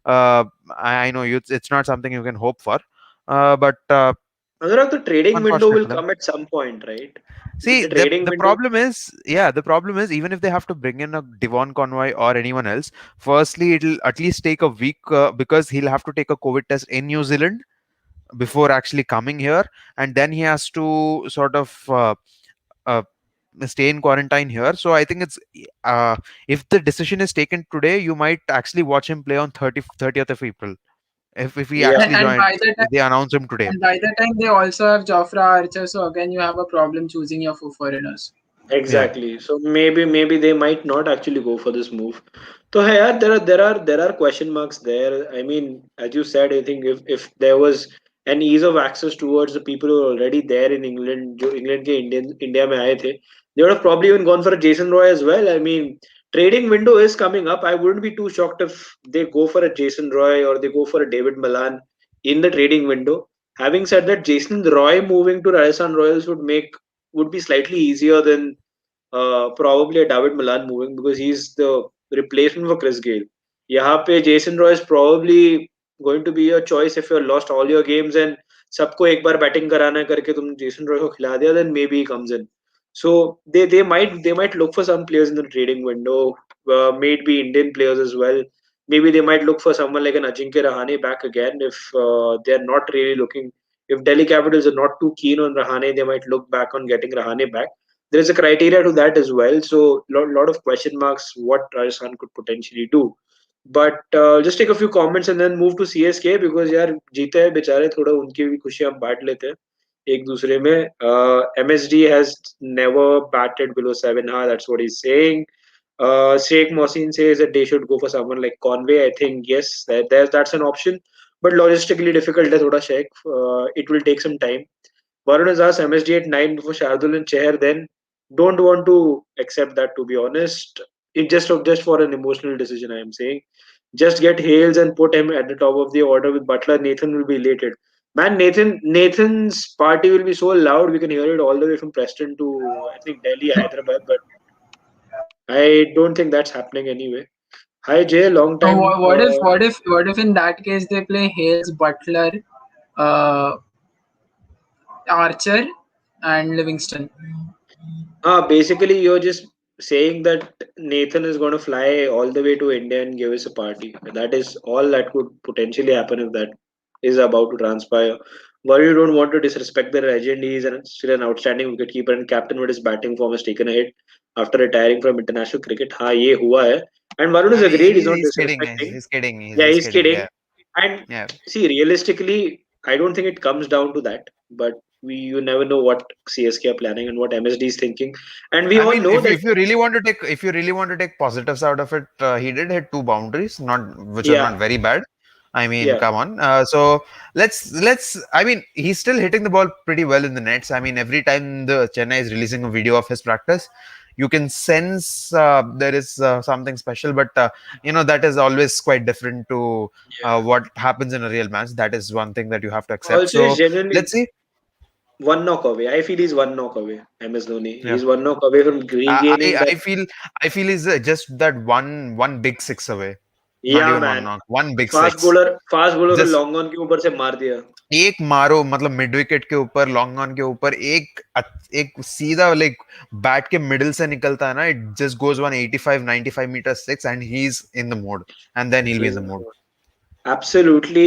Yeah. I know it's not something you can hope for, but Anurag, the trading window unfortunate will for them. come at some point, right? See, The trading the window. problem is, yeah, the problem is even if they have to bring in a Devon Convoy or anyone else, firstly it'll at least take a week because he'll have to take a COVID test in New Zealand before actually coming here, and then he has to sort of uh, stay in quarantine here. So I think it's uh, if the decision is taken today, you might actually watch him play on 30th of April if he Yeah. actually And joined. by the time If they announce him today. and by the time they also have Jofra Archer, so again you have a problem choosing your foreigners. Yeah. Exactly. So maybe they might not actually go for this move. So hey, yeah, there are question marks there. I mean, as you said, I think if there was an ease of access towards the people who are already there in England, जो England के India में आए थे, they would have probably even gone for a Jason Roy as well. I mean, trading window is coming up. I wouldn't be too shocked if they go for a Jason Roy or they go for a David Malan in the trading window. Having said that, Jason Roy moving to Rajasthan Royals would be slightly easier than probably a David Milan moving because he's the replacement for Chris Gale. यहाँ पे Jason Roy is probably going to be a choice if you lost all your games and सबको एक बार batting कराना है करके तुम Jason Roy को खिला दिया then maybe he comes in. So they might look for some players in the trading window, maybe Indian players as well. Maybe they might look for someone like an Ajinkya Rahane back again if they're not really looking. If Delhi Capitals are not too keen on Rahane, they might look back on getting Rahane back. There is a criteria to that as well. So lot of question marks what Rajasthan could potentially do. But just take a few comments and then move to CSK because यार जीते हैं बेचारे थोड़ा उनकी भी खुशी हम बांट लेते हैं एक दूसरे में. MSD has never batted below 7. That's what he's saying. Sheikh Mohsin says that they should go for someone like Conway. I think yes, that's an option, but logistically difficult है थोड़ा Sheikh. It will take some time. Varun has asked MSD at 9 before Shardul and Cheher. Then don't want to accept that, to be honest. It just for an emotional decision. I am saying, just get Hales and put him at the top of the order with Butler. Nathan will be elated. Man, Nathan's party will be so loud we can hear it all the way from Preston to I think Delhi, Hyderabad. But I don't think that's happening anyway. Hi Jay, long time. What if in that case they play Hales, Butler, uh, Archer, and Livingston? Basically, you're just saying that Nathan is going to fly all the way to India and give us a party. That is all that could potentially happen if that is about to transpire. But you don't want to disrespect the legend. He is still an outstanding wicketkeeper and captain, but his batting form has taken a hit after retiring from international cricket. Ha, ye hua hai. And Varun is I mean, agreed. He's not he's kidding. disrespecting. He's kidding. Yeah, He's he's kidding. kidding. Yeah, And yeah. see, realistically, I don't think it comes down to that. But you never know what CSK are planning and what MSD is thinking. And we I all mean, know that. if you really want to take positives out of it, he did hit two boundaries, not which are not Yeah, very bad. I mean, yeah. come on. So let's. I mean, he's still hitting the ball pretty well in the nets. I mean, every time the Chennai is releasing a video of his practice, you can sense there is something special. But that is always quite different to Yeah. what happens in a real match. That is one thing that you have to accept. Also, he's So genuinely let's see. one knock away. I feel he's one knock away. MS Dhoni. Yeah. He's one knock away from regaining I that. I feel is just that one big six away, not Yeah, even one man. knock, one big fast six. Bowler fast bowler को Just long on के ऊपर से मार दिया. एक मारो मतलब mid wicket के ऊपर लॉन्ग ऑन के ऊपर एक सीधा लाइक बैट के मिडिल से निकलता है ना it just goes 185 95 meter six and he is in the mode and then he will be in the mode. Absolutely.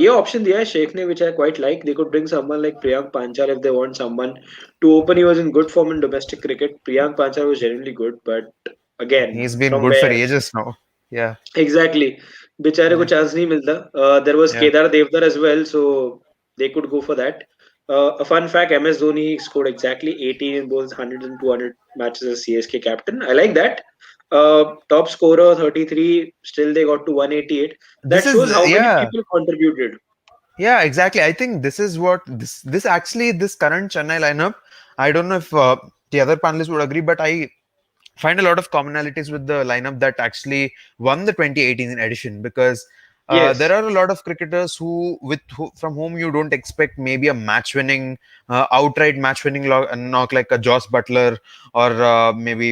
ये option दिया है शेख ने, which I quite like. They could bring someone like Priyank Panchal if they want someone to open. He was in good form in domestic cricket. Priyank Panchal was genuinely good, but again, He's been from good for where? ages now. Yeah, Exactly. बेचारे को yeah, chance नहीं मिलता. There was yeah. Kedar Devdar as well, so they could go for that. A fun fact: MS Dhoni scored exactly 18 in both 100 and 200 matches as CSK captain. I like that. Top scorer 33. Still, they got to 188. This That is shows how many yeah. people contributed. Yeah, exactly. I think this is what this actually this current Chennai lineup. I don't know if the other panelists would agree, but I find a lot of commonalities with the lineup that actually won the 2018 edition because there Yes. are a lot of cricketers from whom you don't expect maybe a match-winning, outright match-winning knock like a Joss Butler or maybe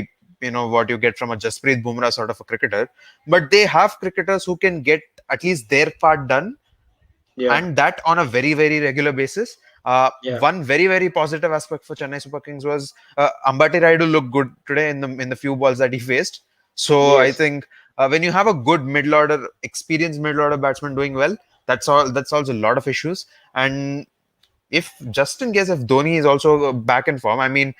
what you get from a Jasprit Bumrah sort of a cricketer, but they have cricketers who can get at least their part done Yeah. and that on a very very regular basis. Yeah. One very very positive aspect for Chennai Super Kings was Ambati Rayudu looked good today in the few balls that he faced. So I Yes. think when you have a good middle order, experienced middle order batsman doing well, that solves a lot of issues. And if just in case if Dhoni is also back in form, I mean,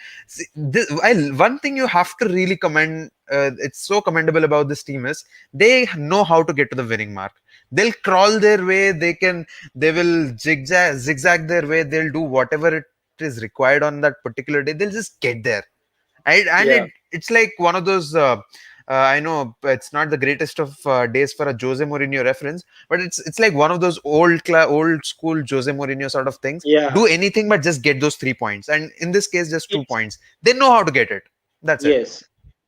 one thing you have to really commend, it's so commendable about this team is they know how to get to the winning mark. They'll crawl their way. They will zigzag their way. They'll do whatever it is required on that particular day. They'll just get there. And Yeah. it's like one of those. I know it's not the greatest of days for a Jose Mourinho reference, but it's like one of those old school Jose Mourinho sort of things. Yeah. Do anything but just get those 3 points, and in this case, just two It's points. They know how to get it. That's it. Yes.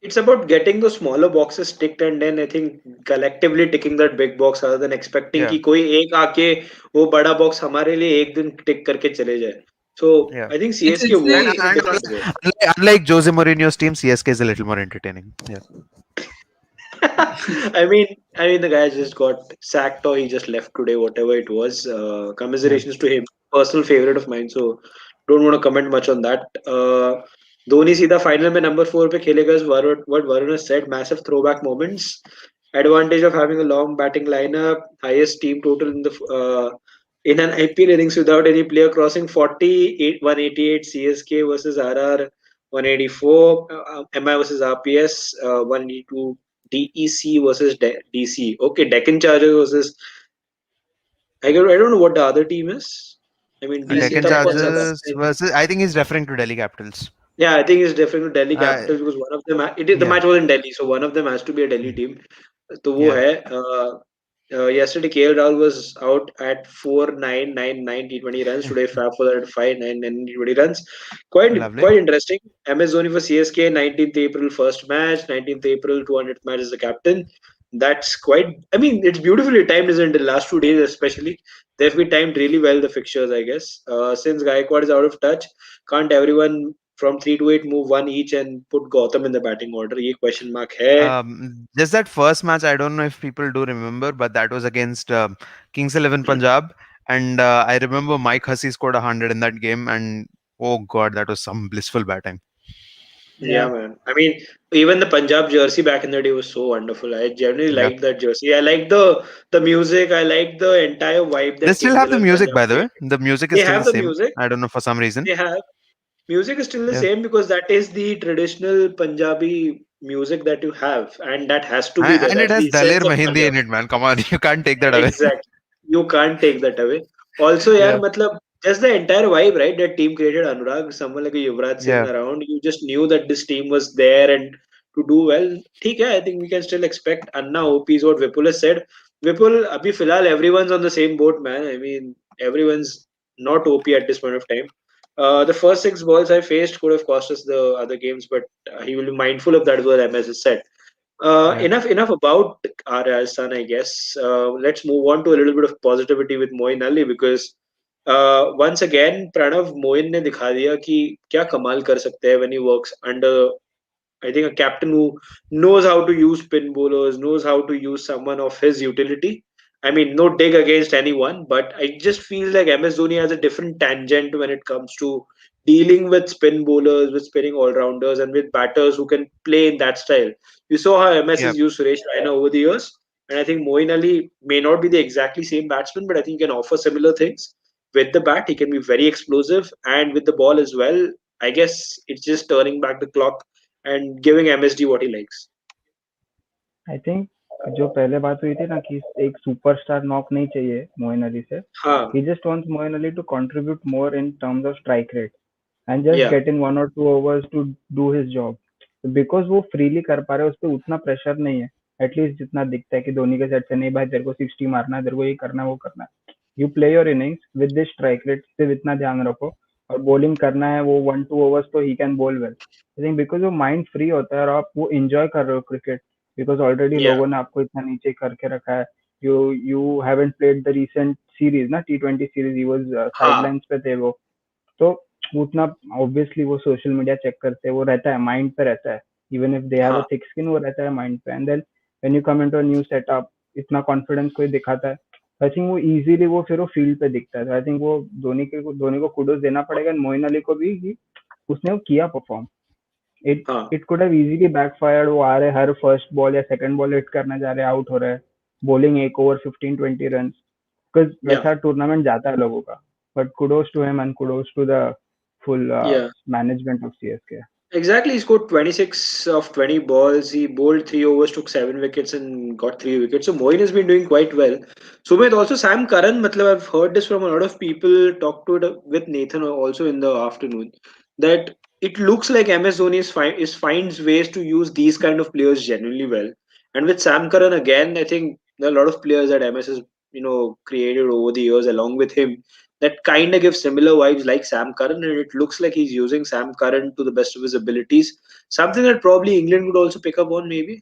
It's about getting those smaller boxes ticked and then I think collectively ticking that big box rather than expecting Yeah, कि कोई एक आके वो बड़ा box हमारे लिए एक दिन टिक करके चले जाए. So yeah. I think It's CSK it's And, works the in a and different way. unlike Jose Mourinho's team, CSK is a little more entertaining. Yeah, I mean, the guy just got sacked or he just left today, whatever it was. yeah. Commiserations to him. Personal favorite of mine, so don't want to comment much on that. Dhoni सीधा final में number 4 पे खेलेगा is what Varun has said. Massive throwback moments. Advantage of having a long batting lineup. Highest team total in an IPL innings without any player crossing 40. 188 CSK versus RR 184. MI versus RPS 182. DEC versus DC. Okay, Deccan Chargers versus. I don't know what the other team is. I mean, DC Deccan तब Deccan कौन सा था? Chargers. Chargers versus I think he's referring to Delhi Capitals. Yeah, I think it's definitely Delhi Uh, Capitals because one of them the yeah, match was in Delhi, so one of them has to be a Delhi team. तो वो yeah. है Yesterday, KL Rahul was out at 4,999 T20 runs. Today, Fab for at 5,999 T20 runs. Lovely. Quite interesting. MS Dhoni for CSK, 19th April, first match. 19th April, 200th match as the captain. That's quite. I mean, it's beautifully timed, isn't it? The last 2 days, especially, they've been timed really well. The fixtures, I guess. Since Gaikwad is out of touch, can't everyone from 3 to 8 move one each and put Gautam in the batting order? ये question mark है. Just that first match, I don't know if people do remember, but that was against Kings 11 Punjab, and I remember Mike Hussey scored 100 in that game, and oh god, that was some blissful batting. Yeah, Yeah. man. I mean, even the Punjab jersey back in the day was so wonderful. I generally Yeah, liked that jersey. I like the music. I like the entire vibe they that still Kings have the 11 music, Punjab by the way. created. The music is They still the have the same. music. I don't know for some reason. They have music is still the Yeah, same because that is the traditional Punjabi music that you have, and that has to be there. and it That's has the Daler essence of Mahindi Punjab. in it, man. Come on, you can't take that away. Exactly. You can't take that away. Also, yeah, Yeah, matlab, just the entire vibe, right? That team created Anurag, someone like a Yuvraj Singh yeah, around. You just knew that this team was there and to do well. ठीक है, I think we can still expect Anna OP is what Vipul has said. Vipul, abhi filal everyone's on the same boat, man. I mean, everyone's not OP at this point of time. The first 6 balls I faced could have cost us the other games, but he will be mindful of that, as what MS has said. yeah, Enough about our Rajasthan, I guess. Let's move on to a little bit of positivity with Moin Ali because once again Pranav Moin ने दिखा दिया कि क्या कमाल कर सकते हैं when he works under I think a captain who knows how to use spin bowlers, knows how to use someone of his utility. I mean, no dig against anyone, but I just feel like MS Dhoni has a different tangent when it comes to dealing with spin bowlers, with spinning all rounders, and with batters who can play in that style. You saw how MS yeah. has used Suresh Raina over the years, and I think Moeen Ali may not be the exactly same batsman, but I think he can offer similar things. With the bat, he can be very explosive, and with the ball as well. I guess it's just turning back the clock and giving MSD what he likes. I think जो पहले बात हुई थी ना कि एक superstar knock नहीं चाहिए मोइन अली से. हाँ, he just wants Moeen Ali to contribute more in terms of strike rate and just yeah, get in 1 or 2 overs to do his job. Because वो फ्रीली कर पा रहे हैं, उस पर उतना प्रेशर नहीं है. एटलीस्ट जितना दिखता है कि धोनी के सेट से नहीं भाई तेरे को 60 मारना है, तेरे को ये करना है वो करना है. You play your innings with this strike rate, सिर्फ इतना ध्यान रखो. और बॉलिंग करना है वो 1 2 overs तो he can ball well. I think because वो माइंड फ्री होता है और आप वो इंजॉय कर रहे हो क्रिकेट. बिकॉज ऑलरेडी yeah, लोगों ने आपको इतना नीचे करके रखा है. You you haven't played the recent series ना, T20 सीरीज. ही वाज हाँ, साइडलाइंस पे थे वो. तो उतना ऑब्वियसली वो सोशल मीडिया चेक करते हैं, वो रहता है माइंड पे रहता है. Even if they have a हाँ, थिक स्किन, वो रहता है माइंड पे. And then when you come into a new setup, इतना कॉन्फिडेंस कोई दिखाता है, आई थिंक वो इजीली वो फिर वो फील्ड पे दिखता है. आई थिंक वो धोनी को कुडोस देना पड़ेगा, मोइन अली को भी, कि उसने वो किया परफॉर्म. इट हाँ, it could have easily backfired. वो आ रहे हर फर्स्ट बॉल या सेकंड बॉल हिट करने जा रहे, आउट हो रहा है, bowling 1 over 15 20 run. Because yeah, वैसा टूर्नामेंट जाता है लोगों का. But kudos to him and kudos to the full yeah. management of CSK. Exactly, he scored 26 of 20 balls. He bowled 3 overs, took 7 wickets, and got 3 wickets. So Moin has been doing quite well. Sumit, also Sam Curran. Matlab, I've heard this from a lot of people. Talked to it with Nathan also in the afternoon. That it looks like MS Dhoni is finds ways to use these kind of players genuinely well. And with Sam Curran again, I think there are a lot of players that MS has created over the years along with him that kind of gives similar vibes like Sam Curran, and it looks like he's using Sam Curran to the best of his abilities. Something that probably England would also pick up on, maybe.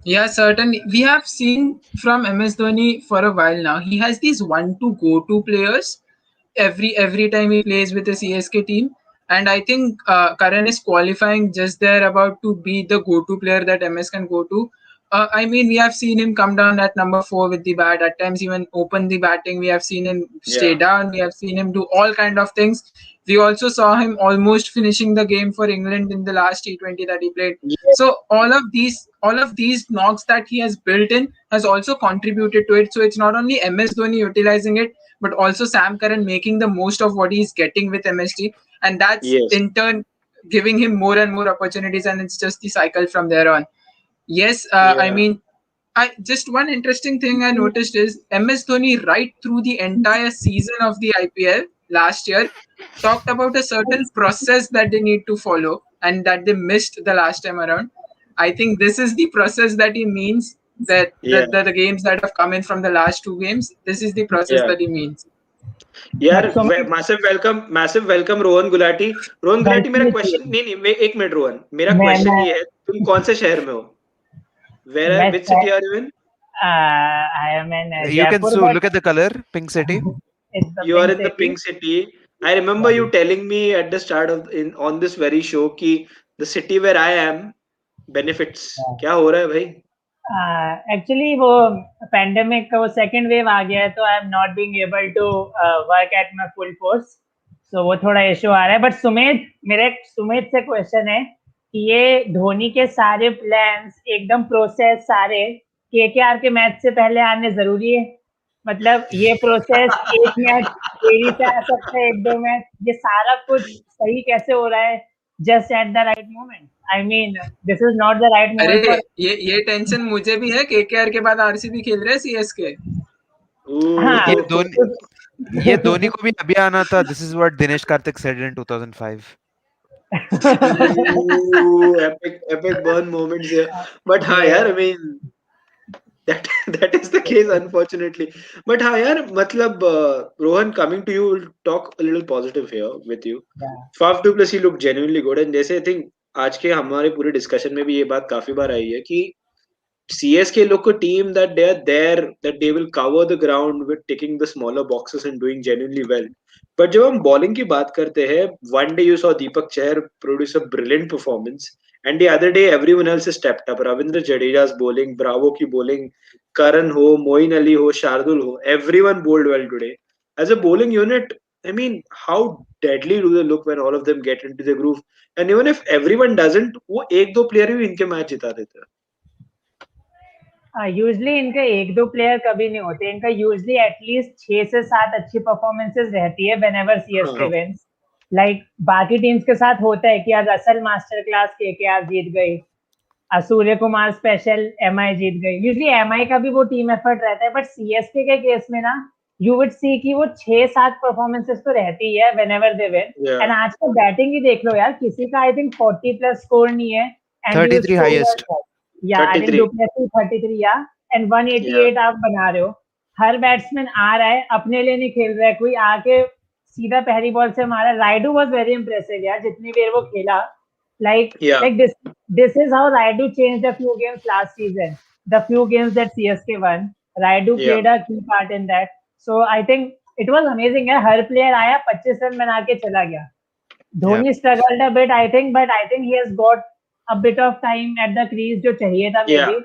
Yeah, certainly. We have seen from MS Dhoni for a while now. He has these one-two go-to players every time he plays with the CSK team, and I think Karan is qualifying just there about to be the go-to player that MS can go to. I mean, we have seen him come down at number 4 with the bat. At times, even open the batting. We have seen him stay Yeah. down. We have seen him do all kind of things. We also saw him almost finishing the game for England in the last T20 that he played. Yeah. So all of these knocks that he has built in has also contributed to it. So it's not only MS Dhoni utilizing it, but also Sam Curran making the most of what he's getting with MSD, and that's Yes. in turn giving him more and more opportunities, and it's just the cycle from there on. Yes, I Yeah. mean, I just one interesting thing I noticed is MS Dhoni right through the entire season of the IPL last year talked about a certain process that they need to follow and that they missed the last time around. I think this is the process that he means that Yeah, the games that have come in from the last two games. This is the process yeah. that he means. यार but so many massive welcome Rohan Gulati मेरा welcome to question you. नहीं नहीं एक minute Rohan मेरा question मैं ये है तुम कौन से शहर में हो वेयर मैं which city are you in I am in You can Jaipur, so but look at the color, Pink City. it's the You are pink in the city. pink city. I remember you telling me at the start of in on this very show कि the city where I am benefits. क्या हो रहा है भाई? Actually वो pandemic का वो second wave आ गया है, तो I am not being able to work at my full force, so वो थोड़ा इशू आ रहा है। बट सुमित, मेरे सुमित से क्वेश्चन है कि ये धोनी के सारे प्लान्स एकदम प्रोसेस सारे केकेआर के मैच से पहले आने जरूरी है? मतलब ये प्रोसेस एक मैच देरी से आ सकता है, एक दो मैच, ये सारा कुछ सही कैसे हो रहा है just at the right moment? I mean this is not the right अरे मोमेंट फॉर। ये टेंशन मुझे भी है। केकेआर के बाद आरसीबी खेल रहे हैं सीएसके। हाँ ये Ooh, धोनी ये धोनी को भी अभी आना था. This is what Dinesh Karthik said in 2005. ooh, epic burn moments here. But हाँ ये यार, I mean that that is the case unfortunately. But हाँ यार, मतलब Rohan, coming to you, we'll talk a little positive here with you. Faf du Plessis look genuinely good, and जैसे I think आज के हमारे पूरे डिस्कशन में भी ये बात काफी बार आई है कि CSK look a team that they are there, that they will cover the ground with ticking the smaller boxes and doing genuinely well. But जब हम bowling की बात करते हैं, one day you saw Deepak Chahar produce a brilliant performance, and the other day everyone else has stepped up. Ravindra Jadeja's bowling, Bravo की bowling, Karan ho, Moeen Ali ho, Shardul ho, everyone bowled well today. As a bowling unit, I mean, how deadly do they look when all of them get into the groove? And even if everyone doesn't, वो एक दो player भी इनके match जिता देते हैं. Usually इनके एक दो प्लेयर कभी नहीं होते, इनका यूजली एटलीस्ट 6 से 7 अच्छी परफॉर्मेंसेस रहती है whenever CSK True. Wins. Like बाकी टीम्स के साथ होता है कि आज असल मास्टर क्लास केकेआर जीत गई, सूर्य कुमार स्पेशल एमआई जीत गई, यूजली एमआई का भी वो टीम एफर्ट रहता है। बट सीएसके के केस में ना यू वुड सी कि वो 6-7 परफॉर्मेंसेस तो रहती है whenever they win. Yeah. And आज का बैटिंग ही देख लो यार, किसी का आई थिंक 40 प्लस स्कोर नहीं है, एंड यू 33 highest. स्कोर, या आई थिंक 33. डुप्लेसी 33, या एंड Yeah. 188 आप बना रहे हो। हर बैट्समैन आ रहा है, अपने लिए नहीं खेल रहा है, कोई आके सीधा पहली बॉल से मारा। राइडू वाज वेरी इंप्रेसिव यार, जितनी देर वो खेला। Yeah. Like this is how Raidu changed a few games last season. The few games that CSK won, Raidu Yeah. played a key part in that. So I think it was amazing है, हर player आया 25 run बना के चला गया। Yeah. Dhoni struggled a bit I think, but I think he has got a bit of time at the crease जो चाहिए था Yeah. maybe.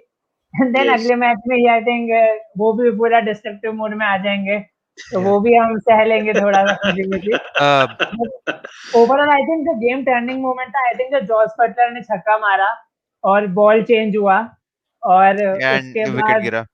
And then Yes. अगले मैच में ही I think वो भी पूरा डिस्ट्रक्टिव मोड में आ जाएंगे, तो वो भी हम सह लेंगे थोड़ा सा खुशी खुशी। Uh, overall I think the game turning moment था, आई थिंक जब जॉस बटलर ने छक्का मारा और बॉल चेंज हुआ, और and उसके wicket बाद, gira.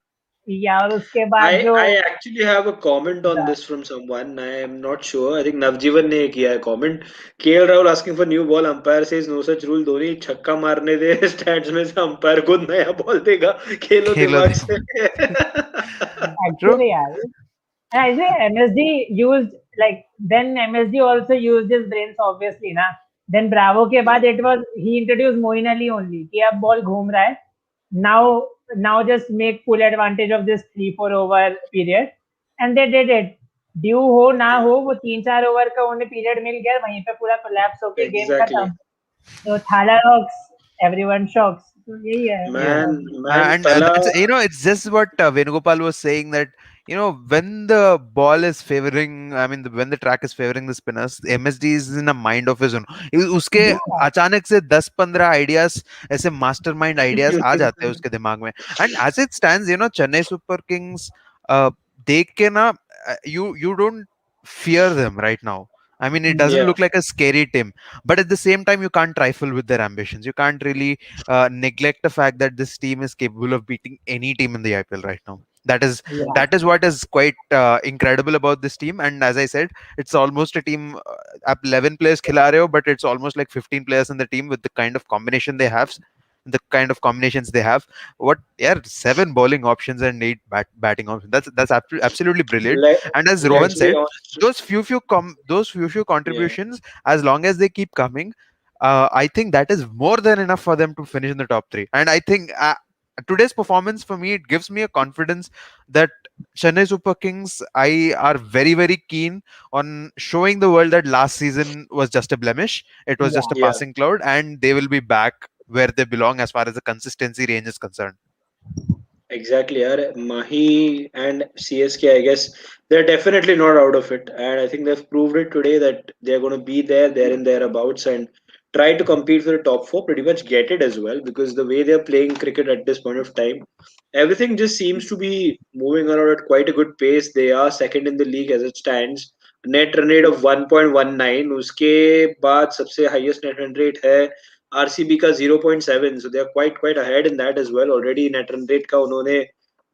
या और उसके बाद I जो I actually have a comment on this from someone. I am not sure. I think Navjeevan ने किया है comment. KL Rahul asking for new ball. Umpire says no such rule. Dhoni छक्का मारने दे. Stats में से umpire को नया बॉल देगा. खेलो Khelo दिमाग de- से. True. एक्चुअली यार, and actually MSD used, like then MSD also used his brains obviously ना। then Bravo के बाद it was he introduced Moeen Ali only कि अब बॉल घूम रहा है, now just make full advantage of this 3-4 over period, and they did it। Due हो ना हो, वो 3-4 ओवर का उन्हें पीरियड मिल गया, वहीं पे पूरा कोलैप्स होके गेम खत्म। Exactly. तो थाला रॉक्स, एवरीवन शॉक्स, तो यही है Yeah. Man, And Tala. that's, it's just what Venugopal was saying, that when the ball is favoring, I mean when the track is favoring the spinners, MSD is in a mind of his own. उसके अचानक से 10-15 ideas, ऐसे mastermind ideas आ जाते हैं उसके दिमाग में. And as it stands, Chennai Super Kings, देख के ना, you don't fear them right now. I mean, it doesn't Yeah. look like a scary team, but at the same time, you can't trifle with their ambitions. You can't really neglect the fact that this team is capable of beating any team in the IPL right now. That is what is quite incredible about this team. And as I said, it's almost a team. आप 11 players खिला रहे हो, but it's almost like 15 players in the team with the kind of combination they have, the kind of combinations they have. What, yeah, 7 bowling options and 8 batting options. That's absolutely brilliant. Let And as Rohan Let's be said, honest. those few Yeah. contributions, as long as they keep coming, I think that is more than enough for them to finish in the top 3. And I think today's performance for me, it gives me a confidence that Chennai Super Kings, I are very very keen on showing the world that last season was just a blemish. It was just Yeah. a Yeah. passing cloud, and they will be back where they belong as far as the consistency range is concerned. Exactly, yaar. Mahi and CSK, I guess they're definitely not out of it, and I think they've proved it today that they're going to be there and thereabouts, and try to compete for the top four. Pretty much get it as well, because the way they're playing cricket at this point of time, everything just seems to be moving around at quite a good pace. They are second in the league as it stands. Net run rate of 1.19. उसके बाद सबसे highest net run rate है RCB का 0.7, so they are quite ahead in that as well. Already net run rate का उन्होंने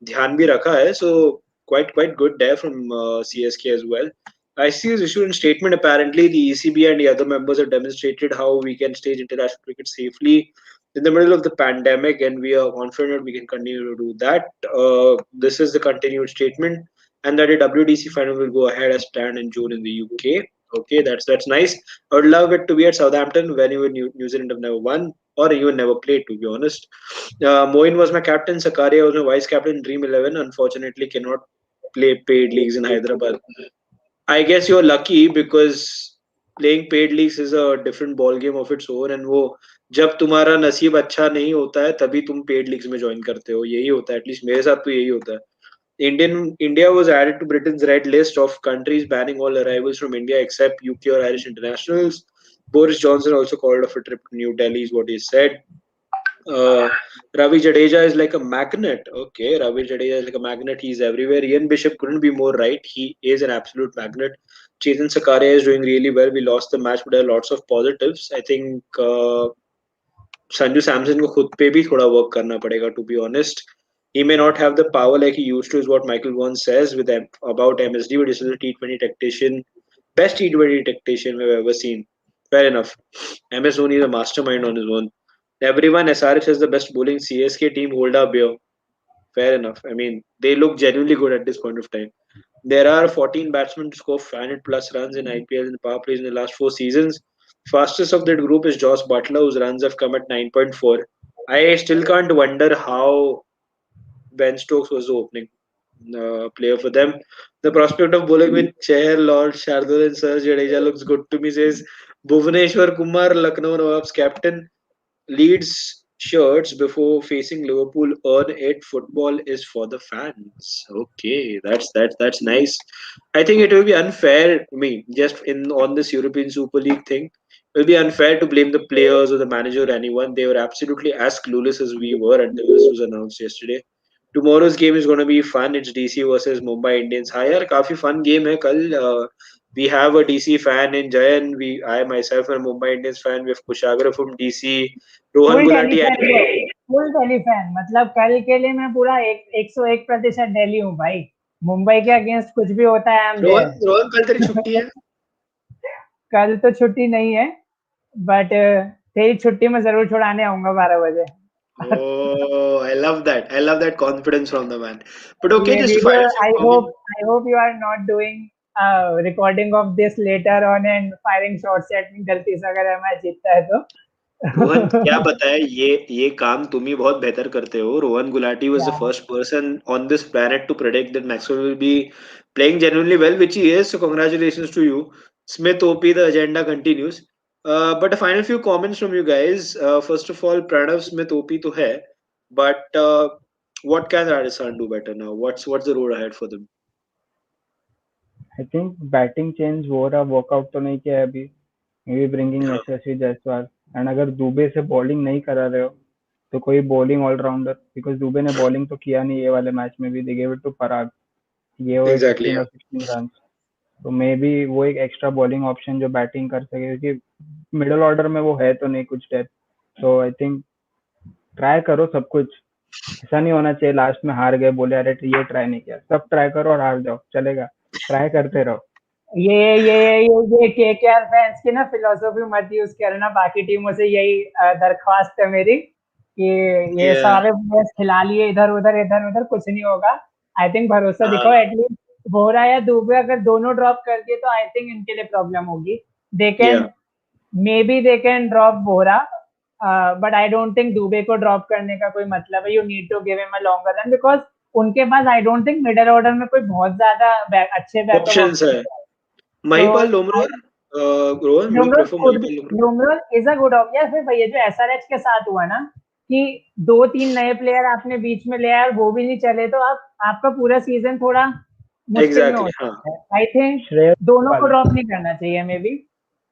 ध्यान भी रखा है, so quite good there from CSK as well. I see is issued in statement. Apparently, the ECB and the other members have demonstrated how we can stage international cricket safely in the middle of the pandemic, and we are confident we can continue to do that. This is the continued statement, and that the WDC final will go ahead as planned in June in the UK. Okay, that's nice. I would love it to be at Southampton when even New Zealand have never won or even never played, to be honest. Moin was my captain. Sakaria was my vice captain in Dream 11. Unfortunately, cannot play paid leagues in Hyderabad. I guess you're lucky because playing paid leagues is a different ball game of its own, and वो जब तुम्हारा नसीब अच्छा नहीं होता है तभी तुम पेड लीग्स में ज्वाइन करते हो, यही होता है, एटलीस्ट मेरे साथ तो यही होता है. India was added to Britain's red list of countries banning all arrivals from India except UK or Irish internationals. Boris Johnson also called off a trip to New Delhi, is what he said. Uh, Ravi Jadeja is like a magnet. Okay, Ravi Jadeja is like a magnet. He's everywhere. Ian Bishop couldn't be more right. He is an absolute magnet. Chetan Sakaria is doing really well. We lost the match, but there are lots of positives. I think Sanju Samson को खुद पे भी थोड़ा work करना पड़ेगा, to be honest. He may not have the power like he used to, is what Michael Vaughan says with about MSD, but this is a T20 tactician, best T20 tactician we've ever seen. Fair enough. MS Dhoni is a mastermind on his own. Everyone, SRH has the best bowling. CSK team hold up here. Fair enough. I mean, they look genuinely good at this point of time. There are 14 batsmen to score 500 plus runs in IPL in the power plays in the last 4 seasons. Fastest of that group is Josh Butler, whose runs have come at 9.4. I still can't wonder how Ben Stokes was the opening player for them. The prospect of bowling with Chahar, Lord, Shardul, and Sir Jadeja looks good to me, says Bhuvaneshwar Kumar, Lucknow Nawab's captain. Leeds shirts before facing Liverpool. Earn it. Football is for the fans. Okay, that's nice. I think it will be unfair. I mean, just in on this European Super League thing, it will be unfair to blame the players or the manager or anyone. They were absolutely as clueless as we were until this was announced yesterday. Tomorrow's game is going to be fun. It's DC versus Mumbai Indians. हाँ यार काफी fun game है कल. We have a DC fan in Jayan. I myself am a Mumbai Indians fan. We have Kushagra from DC. Rohan full Delhi Gulati fan and bro, full Delhi fan, मतलब कल के लिए मैं पूरा 101% दिल्ली हूँ भाई. मुंबई के अगेंस्ट कुछ भी होता है, आई एम देयर. रोहन कल तेरी छुट्टी है. कल तो छुट्टी नहीं है, बट तेरी छुट्टी में जरूर छुड़ाने आऊंगा 12 बजे. Oh, I love that. I love that confidence from the man. But okay, ये just to वीडियो, find a few I comments. Hope you are not doing recording of this later on and firing shots at me गलती से अगर match जीतता है तो. रोहन क्या बताए, ये काम तुम ही बहुत बेहतर करते हो. Rohan Gulati was the Yeah. first person on this planet to predict that Maxwell will be playing genuinely well, which he is. So congratulations to you, Smith OP. The agenda continues. But a final few comments from you guys. First of all, Pranav Smith OP to hai, but what can Rajasthan do better now? What's the road ahead for them? I think batting change हो रहा, workout तो नहीं किया है अभी. May be bringing Yeah, Yashasvi Jaiswal. And अगर दुबे से bowling नहीं करा रहे हो तो कोई बॉलिंग ऑलराउंडर, बिकॉज दुबे ने बॉलिंग तो किया नहीं ये वाले मैच में भी. दे गेव इट टू पराग. ये हुए exactly. 15 Yeah, और 16 रन. तो मे बी वो एक एक्स्ट्रा बॉलिंग ऑप्शन जो बैटिंग कर सके, क्योंकि मिडल ऑर्डर में वो है तो नहीं कुछ डेप्थ. तो आई थिंक ट्राई करो सब कुछ. ऐसा नहीं होना चाहिए लास्ट में हार गए बोले अरे ये ट्राई नहीं किया. सब ट्राई करो और हार जाओ, चलेगा. ट्राई करते रहो. ये केकेआर फैंस की ना फिलोसॉफी मत यूज करना. बाकी टीमों से यही दरख्वास्त है मेरी कि ये yeah. सारे प्लेयर्स खिला लिए इधर उधर कुछ नहीं होगा. आई थिंक भरोसा दिखाओ. Uh, एटलीस्ट बोरा या दुबे अगर दोनों ड्रॉप कर दिए तो आई थिंक इनके लिए प्रॉब्लम होगी. They yeah. Can maybe they can drop Bora but I don't think Dube को ड्रॉप करने का कोई मतलब है. You need to give him a longer run because उनके पास I don't think middle order में कोई बहुत ज्यादा अच्छे बैकअप ऑप्शंस ऑप्शन है. है. महिपाल तो लोमरोर, रोहन, यू लुमरोज प्रेफर could महिपाल लोमरोर? लुमरोज इज अ गुड ऑप्शन. फिर भैया जो एसआरएच के साथ हुआ ना कि 2-3 नए प्लेयर आपने बीच में ले आए और वो भी नहीं चले तो आप आपका पूरा सीजन थोड़ा मुश्किल में हो एग्जैक्टली, हाँ. सकता है. आई थिंक श्रेयस दोनों को गोपाल. ड्रॉप नहीं करना चाहिए may be.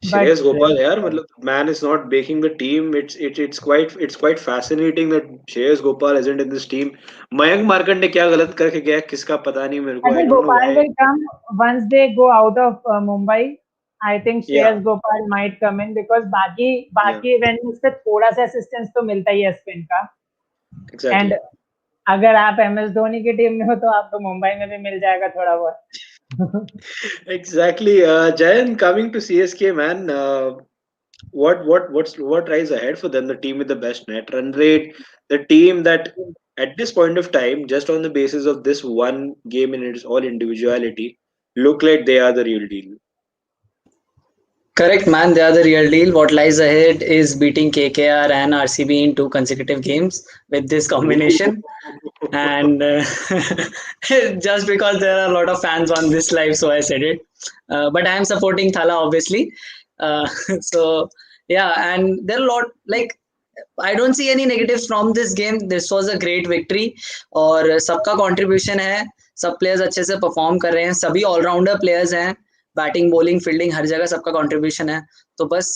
But Shreyas Gopal, Shreyas यार, गोपाल. मतलब man is not making the team. It's quite fascinating that Shreyas Gopal isn't in this team. Mayank Markande क्या गलत करके गया किसका पता नहीं मेरे I को. I think don't know Gopal why. will come once they go out of Mumbai. I think Yeah, Shreyas Gopal might come in because बाकी yeah, बाकी इवेंट में उससे थोड़ा सा असिस्टेंस तो मिलता ही है स्पिन का. And exactly. अगर आप MS धोनी की टीम में हो तो आपको मुंबई में भी मिल जाएगा थोड़ा बहुत. Exactly. Jayan, coming to CSK, man. What lies ahead for them? The team with the best net run rate, the team that at this point of time, just on the basis of this one game in its all individuality, look like they are the real deal. Correct, man. They are the real deal. What lies ahead is beating KKR and RCB in 2 consecutive games with this combination. And just because there are a lot of fans on this live, so I said it. But I am supporting Thala, obviously. Uh, so yeah, and there are a lot like I don't see any negatives from this game. This was a great victory और सबका contribution है. सब players अच्छे से perform कर रहे हैं. सभी ऑलराउंडर प्लेयर्स हैं. बैटिंग बॉलिंग फील्डिंग हर जगह सबका कंट्रीब्यूशन है. तो बस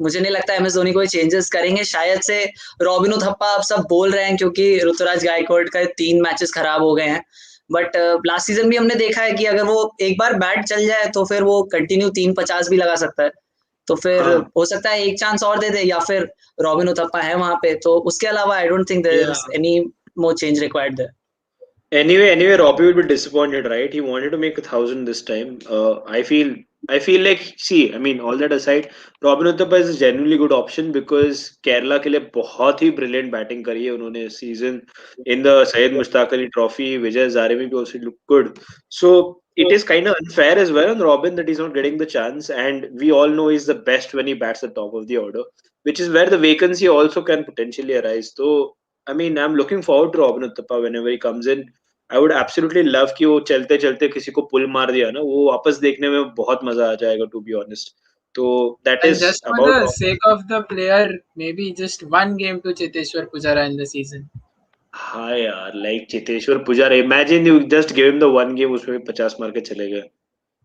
मुझे नहीं लगता MS धोनी कोई चेंजेस करेंगे. शायद से रॉबिन उथप्पा अब सब बोल रहे हैं क्योंकि ऋतुराज गायकवाड़ का 3 मैचेस खराब हो गए हैं. बट लास्ट सीजन भी हमने देखा है कि अगर वो एक बार बैट चल जाए तो फिर वो कंटिन्यू 350 भी लगा सकता है. तो फिर हाँ. हो सकता है एक चांस और दे दे या फिर रॉबिन उथप्पा है वहां पे. तो उसके अलावा I don't think there is Yeah. Any more change required there. Anyway, Robbie will be disappointed, right? He wanted to make 1,000 this time. I feel like, see, I mean, all that aside, Robin Uthappa is a genuinely good option because Kerala के लिए बहुत ही brilliant batting करी है उन्होंने इस season in the Syed Mushtaq Ali Trophy. Vijay Hazare में भी also look good. So it is kind of unfair as well on Robin that he's not getting the chance, and we all know he's the best when he bats the top of the order, which is where the vacancy also can potentially arise. So I mean, I'm looking forward to Robin Uthappa whenever he comes in. I would absolutely love कि वो चलते चलते किसी को पुल मार दिया ना, वो वापस देखने में बहुत मजा आ जाएगा, टू बी ऑनेस्ट. तो that And is just for about. the sake of the player, maybe just one game to Chiteshwar Pujara in the season. हाँ यार, like Cheteshwar Pujara, imagine you just give him the one game, उसमें भी 50 मार के चले गए.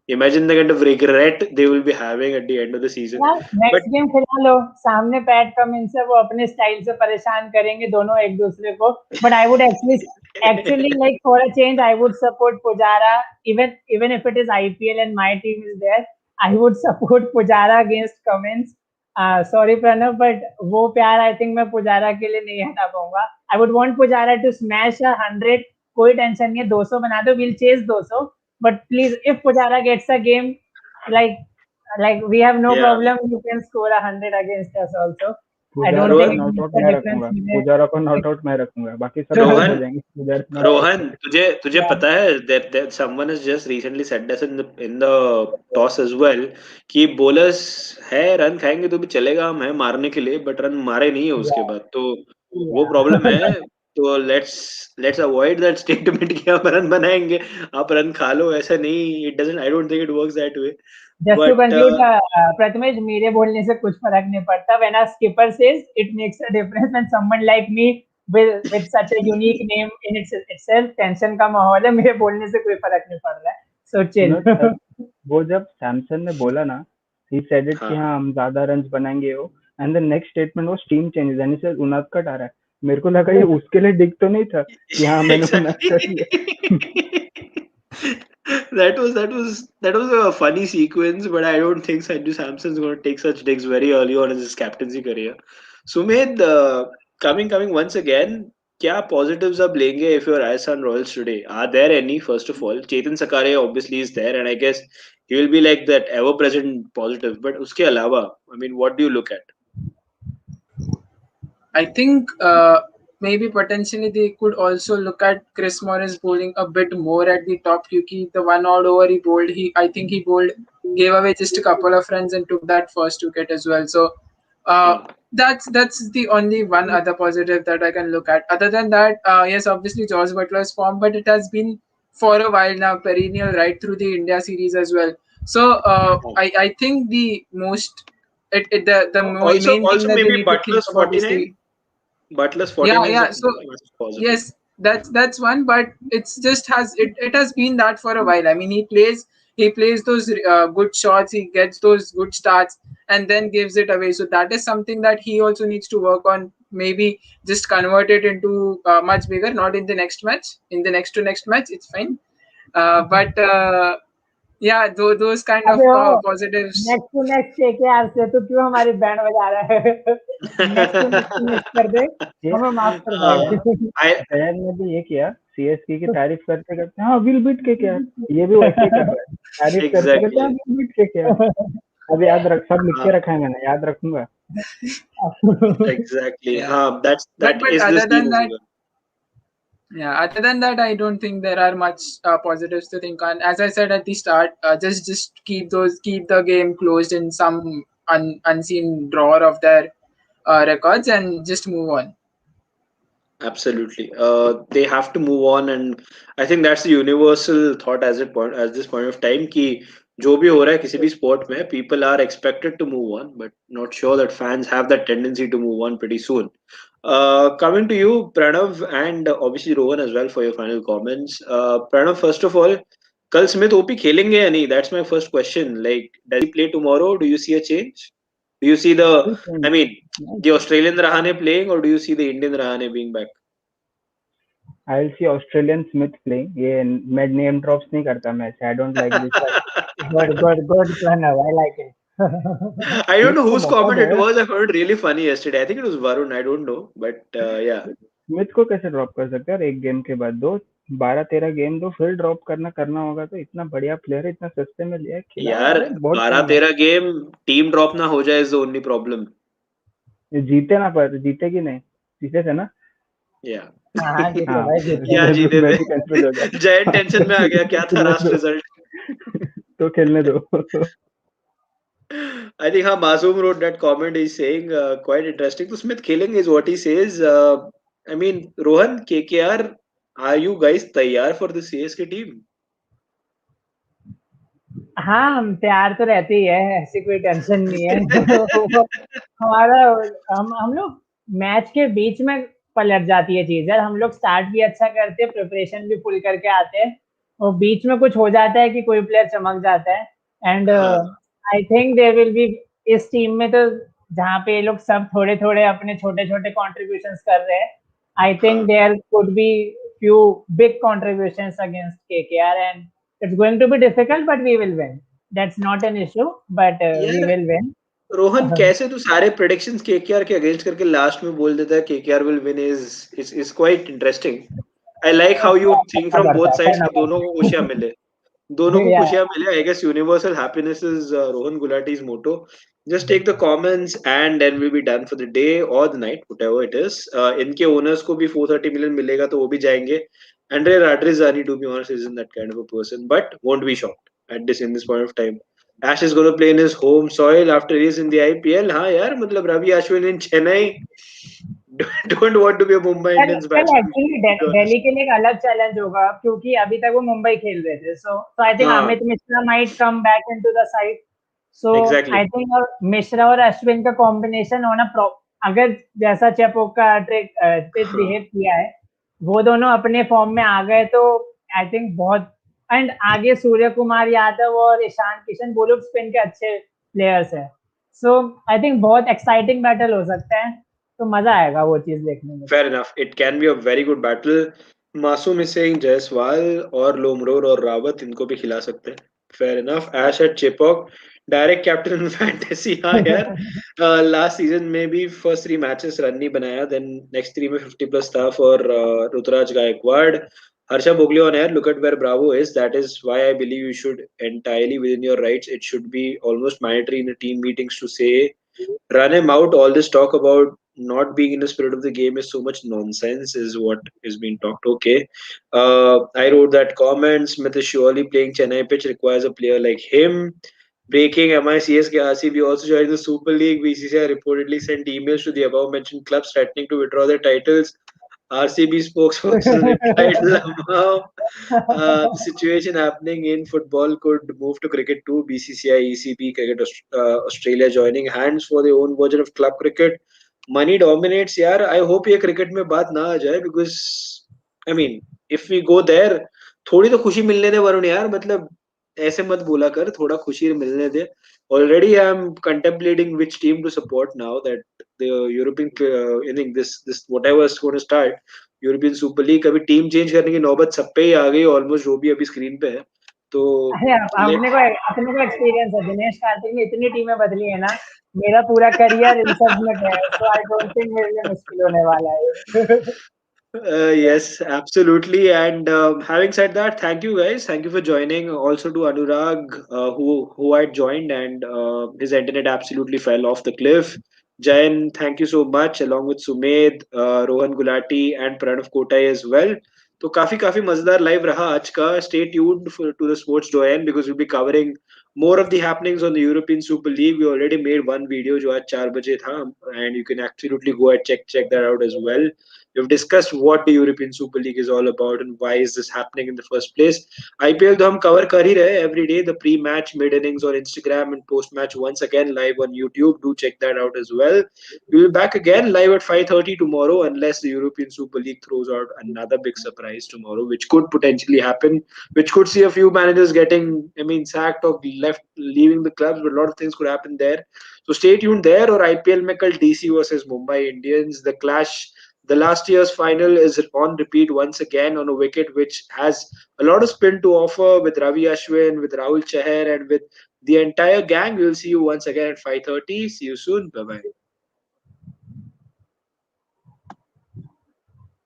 Imagine the kind of regret they will be having at the end of the season. यार next but game खिला लो. सामने पैट कमिंस है. वो अपने स्टाइल से परेशान करेंगे दोनों एक दूसरे को. But I would actually like for a change I would support Pujara. Even if it is IPL and my team is there, I would support Pujara against Cummins. Sorry Pranav, but वो प्यार I think मैं पुजारा के लिए नहीं हटा पाऊंगा. I would want Pujara to smash 100. कोई tension नहीं है. 200 बना दो. We'll chase 200. But please, if Pujara gets a game, like we have no या problem. You can score 100 against us also. I don't Pujara think को Rohan, it not makes out a मैं difference. रखूंगा. पुजारा को नॉट आउट मैं रखूंगा. बाकी सब out हो रोहन, जाएंगे. पुजारा नॉट आउट रोहन, करेंगे. तुझे तुझे पता है that someone has just recently said this in the toss as well कि bowlers है, रन खाएंगे तो भी चलेगा, हम है मारने के लिए, बट रन मारे नहीं है उसके Yeah, बाद, तो वो प्रॉब्लम yeah. है. तो लेट्स अवॉइड दैट स्टेटमेंट कि आप रन बनाएंगे, आप रन खा लो, ऐसा नहीं. It doesn't, I don't think it works that way. Just to but conclude, Prathamesh, मेरे बोलने से कुछ फर्क नहीं पड़ता. When a skipper says, it makes a difference. When someone like me with such a unique name in itself, tension का माहौल है. मेरे बोलने से कोई फर्क नहीं पड़ रहा है. So chill. वो जब सैमसन ने बोला ना, ही सेड इट कि हाँ. हाँ हम ज्यादा रन बनाएंगे वो. एंड द नेक्स्ट स्टेटमेंट वो टीम चेंजेस एंड से उनादकट आ रहा है. मेरे को लगा ये उसके लिए दिख तो नहीं था कि हाँ मैंने Exactly. उनादकट लिया. That was a funny sequence, but I don't think Sanju Samson's going to take such digs very early on in his captaincy career. Sumit, coming once again, क्या positives आप लेंगे if you're Rajasthan Royals today? Are there any? First of all, Chetan Sakaria obviously is there, and I guess he will be like that ever-present positive. But उसके अलावा, I mean, what do you look at? I think maybe potentially they could also look at Chris Morris bowling a bit more at the top because the one odd over he bowled, I think he bowled, gave away just a couple of runs and took that first wicket as well. So Uh, Hmm. that's the only one other positive that I can look at. Other than that, yes, obviously George Butler's form, but it has been for a while now, perennial right through the India series as well. So I think the most Also, main thing also that they maybe need to think Butler's about is the 49. Butler's yeah 49 is a yeah. So massive positive. yes, that's one, but it's just it has been that for a while. I mean, he plays those good shots, he gets those good starts, and then gives it away. So that is something that he also needs to work on. Maybe just convert it into much bigger. Not in the next match, in the next to next match, it's fine. But yeah, those kind of अबे ओ positives. Next to next KKR से तो क्यों हमारी band बजा रहा है next to next कर दे ये हमें माफ कर uh, दे I जयन ने भी ये किया, सीएसके की तारीफ करते करते हाँ विल बीट के क्या, ये भी वैसे ही कर रहा है, तारीफ करते करते हाँ exactly. विल बीट के क्या। अब याद रख, सब लिख Uh, के रखा है मैंने, याद रखूंगा। exactly. Yeah, That but is the other scene than as that, well. yeah, other than that, I don't think there are much positives to think on. As I said at the start, just keep the game closed in some unseen drawer of their records and just move on. Absolutely. They have to move on, and I think that's the universal thought as this point of time. कि जो भी हो रहा है किसी भी sport में, people are expected to move on, but not sure that fans have that tendency to move on pretty soon. Coming to you, Pranav, and obviously Rohan as well for your final comments. Pranav, first of all, कल Smith OP खेलेंगे या नहीं? That's my first question. Like, does he play tomorrow? Do you see a change? Do you see the, I mean, the Australian Rahane playing, or do you see the Indian Rahane being back? I will see Australian Smith playing. ये मैं name drops नहीं करता match, I don't like this, but good Pranav I like it I don't Smith know को whose मौका comment दो it यार। was. I found it really funny yesterday. I think it was Varun. I don't know, but yeah. Smith को कैसे drop कर सकते हैं? और एक गेम के बाद दो, 12-13 गेम दो, फिर ड्रॉप करना करना होगा तो। इतना बढ़िया प्लेयर है, इतना सस्ते में लिया है, खिलाओ यार, यार, बहुत बारह टाइम है। तेरह गेम टीम ड्रॉप ना हो जाए इज द ओनली प्रॉब्लम. ये जीते ना, पर जीते कि नहीं, जीते थे ना। या. हाँ हाँ जीते हाँ भाई जीते या मैं जीते मैं थे. भी कंफ्यूज हो गया। जयंत टेंशन में आ गया, क्या था खेलने लास्ट दो, रिजल्ट. तो खेलने दो। I think हाँ, Masoom wrote that comment. He's saying quite interesting. तो स्मिथ खेलेंगे is what he says. I mean, Rohan, KKR, are you guys तैयार for the CSK team? हाँ हम तैयार तो रहते ही है, ऐसी कोई टेंशन नहीं है हमारा हम लोग मैच के बीच में पलट जाती है चीज यार। हम लोग स्टार्ट भी अच्छा करते हैं, प्रिपरेशन भी फुल करके आते हैं, और बीच में कुछ हो जाता है कि कोई प्लेयर चमक जाता है। एंड हाँ. I think there will be इस टीम में तो, जहाँ पे ये लोग सब थोड़े थोड़े अपने छोटे छोटे कॉन्ट्रीब्यूशंस कर रहे हैं, आई थिंक हाँ. There could be few big contributions against KKR, and it's going to be difficult, but we will win. That's not an issue, but we यार, will win. रोहन, कैसे तू सारे प्रेडिक्शंस केकेआर के against करके last में बोल देता है KKR will win is quite interesting. I like how you think करना फ्रॉम पड़ता बोथ है, साइड्स करना कि दोनों को खुशियां पड़ता मिले. दोनों को है खुशियां मिले. I guess universal happiness is Rohan Gulati's motto. Just take the comments and then will be done for the day or the night, whatever it is. इनके ओनर्स को भी 430 मिलियन मिलेगा तो वो भी जाएंगे. Andre Radrizzani, to be honest, isn't that kind of a person, but won't be shocked at this in this point of time. Ash is going to play in his home soil after he is in the IPL. हाँ यार, मतलब Ravi Ashwin in Chennai don't want to be a Mumbai कल Indians कल batsman, actually to be honest. Delhi के लिए एक अलग challenge होगा, क्योंकि अभी तक वो मुंबई खेल रहे थे, सो आई थिंक हाँ, Amit Mishra might come back into the side. So exactly. I think Mishra और अश्विन का कॉम्बिनेशन होना अगर जैसा चेपोक का ट्रिक पिच हाँ. बिहेव किया है, वो दोनों अपने फॉर्म में आ गए तो आई थिंक बहुत। एंड आगे सूर्य कुमार यादव और ईशान किशन, वो लोग स्पिन के अच्छे प्लेयर्स हैं, सो आई थिंक बहुत एक्साइटिंग बैटल हो सकता है, तो मजा आएगा वो चीज देखने में। Fair enough. It can be a very good battle. मासूम is saying जायसवाल और लोमरोर और रावत इनको भी खिला सकते हैं. Fair enough. Ash at Chipok, direct captain in fantasy. हाँ यार. Last season में भी first three matches run नहीं बनाया. Then next three में 50 plus था for Ruturaj Gaikwad. Harsha Bhogle on air. Look at where Bravo is. That is why I believe you should entirely within your rights. It should be almost mandatory in the team meetings to say run him out. All this talk about not being in the spirit of the game is so much nonsense, is what is being talked. Okay. I wrote that comment. Smith is surely playing Chennai pitch requires a player like him. Breaking: MI CSK RCB also joined the Super League. BCCI reportedly sent emails to the above mentioned clubs threatening to withdraw their titles. RCB spokesperson replied, Lamau, the situation happening in football could move to cricket too. BCCI, ECB, Cricket Australia joining hands for their own version of club cricket. Money dominates, यार. I hope ये cricket में बात ना आ जाए because I mean if we go there थोड़ी तो खुशी मिलने दे वरुण यार मतलब ऐसे मत बोला कर थोड़ा खुशी मिलने दे already I'm contemplating which team to support now that the European inning this whatever is going to start European super league अभी टीम चेंज करने की नौबत सब पे ही आ गई ऑलमोस्ट जो भी अभी स्क्रीन पे है तो अरे लेट अपने को एक्सपीरियंस है, दिनेश कार्तिक ने इतनी टीमें बदली है ना, मेरा पूरा करियर इन सब में गया है, सो आई डोंट थिंक मेरे लिए मुश्किल होने वाला है। Yes, absolutely. And having said that, thank you guys. Thank you for joining. Also to Anurag, who had joined, and his internet absolutely fell off the cliff. Jayan, thank you so much, along with Sumed, Rohan Gulati, and Pranav Kotai as well. तो काफी मजेदार live रहा आज का. Stay tuned for to the Sports Doyen because we'll be covering more of the happenings on the European Super League. We already made one video जो आज 4 बजे था, and you can absolutely go and check that out as well. We've discussed what the European Super League is all about and why is this happening in the first place. IPL तो हम cover कर ही रहे every day, the pre-match, mid-innings on Instagram and post-match once again live on YouTube. Do check that out as well. We'll be back again live at 5:30 tomorrow unless the European Super League throws out another big surprise tomorrow, which could potentially happen, which could see a few managers getting, I mean, sacked or left, leaving the clubs, but a lot of things could happen there. So stay tuned there. Or IPL में कल DC versus Mumbai Indians, the clash, the last year's final is on repeat once again on a wicket which has a lot of spin to offer with Ravi Ashwin, with Rahul Chahar, and with the entire gang. We'll see you once again at 5:30. See you soon. Bye bye.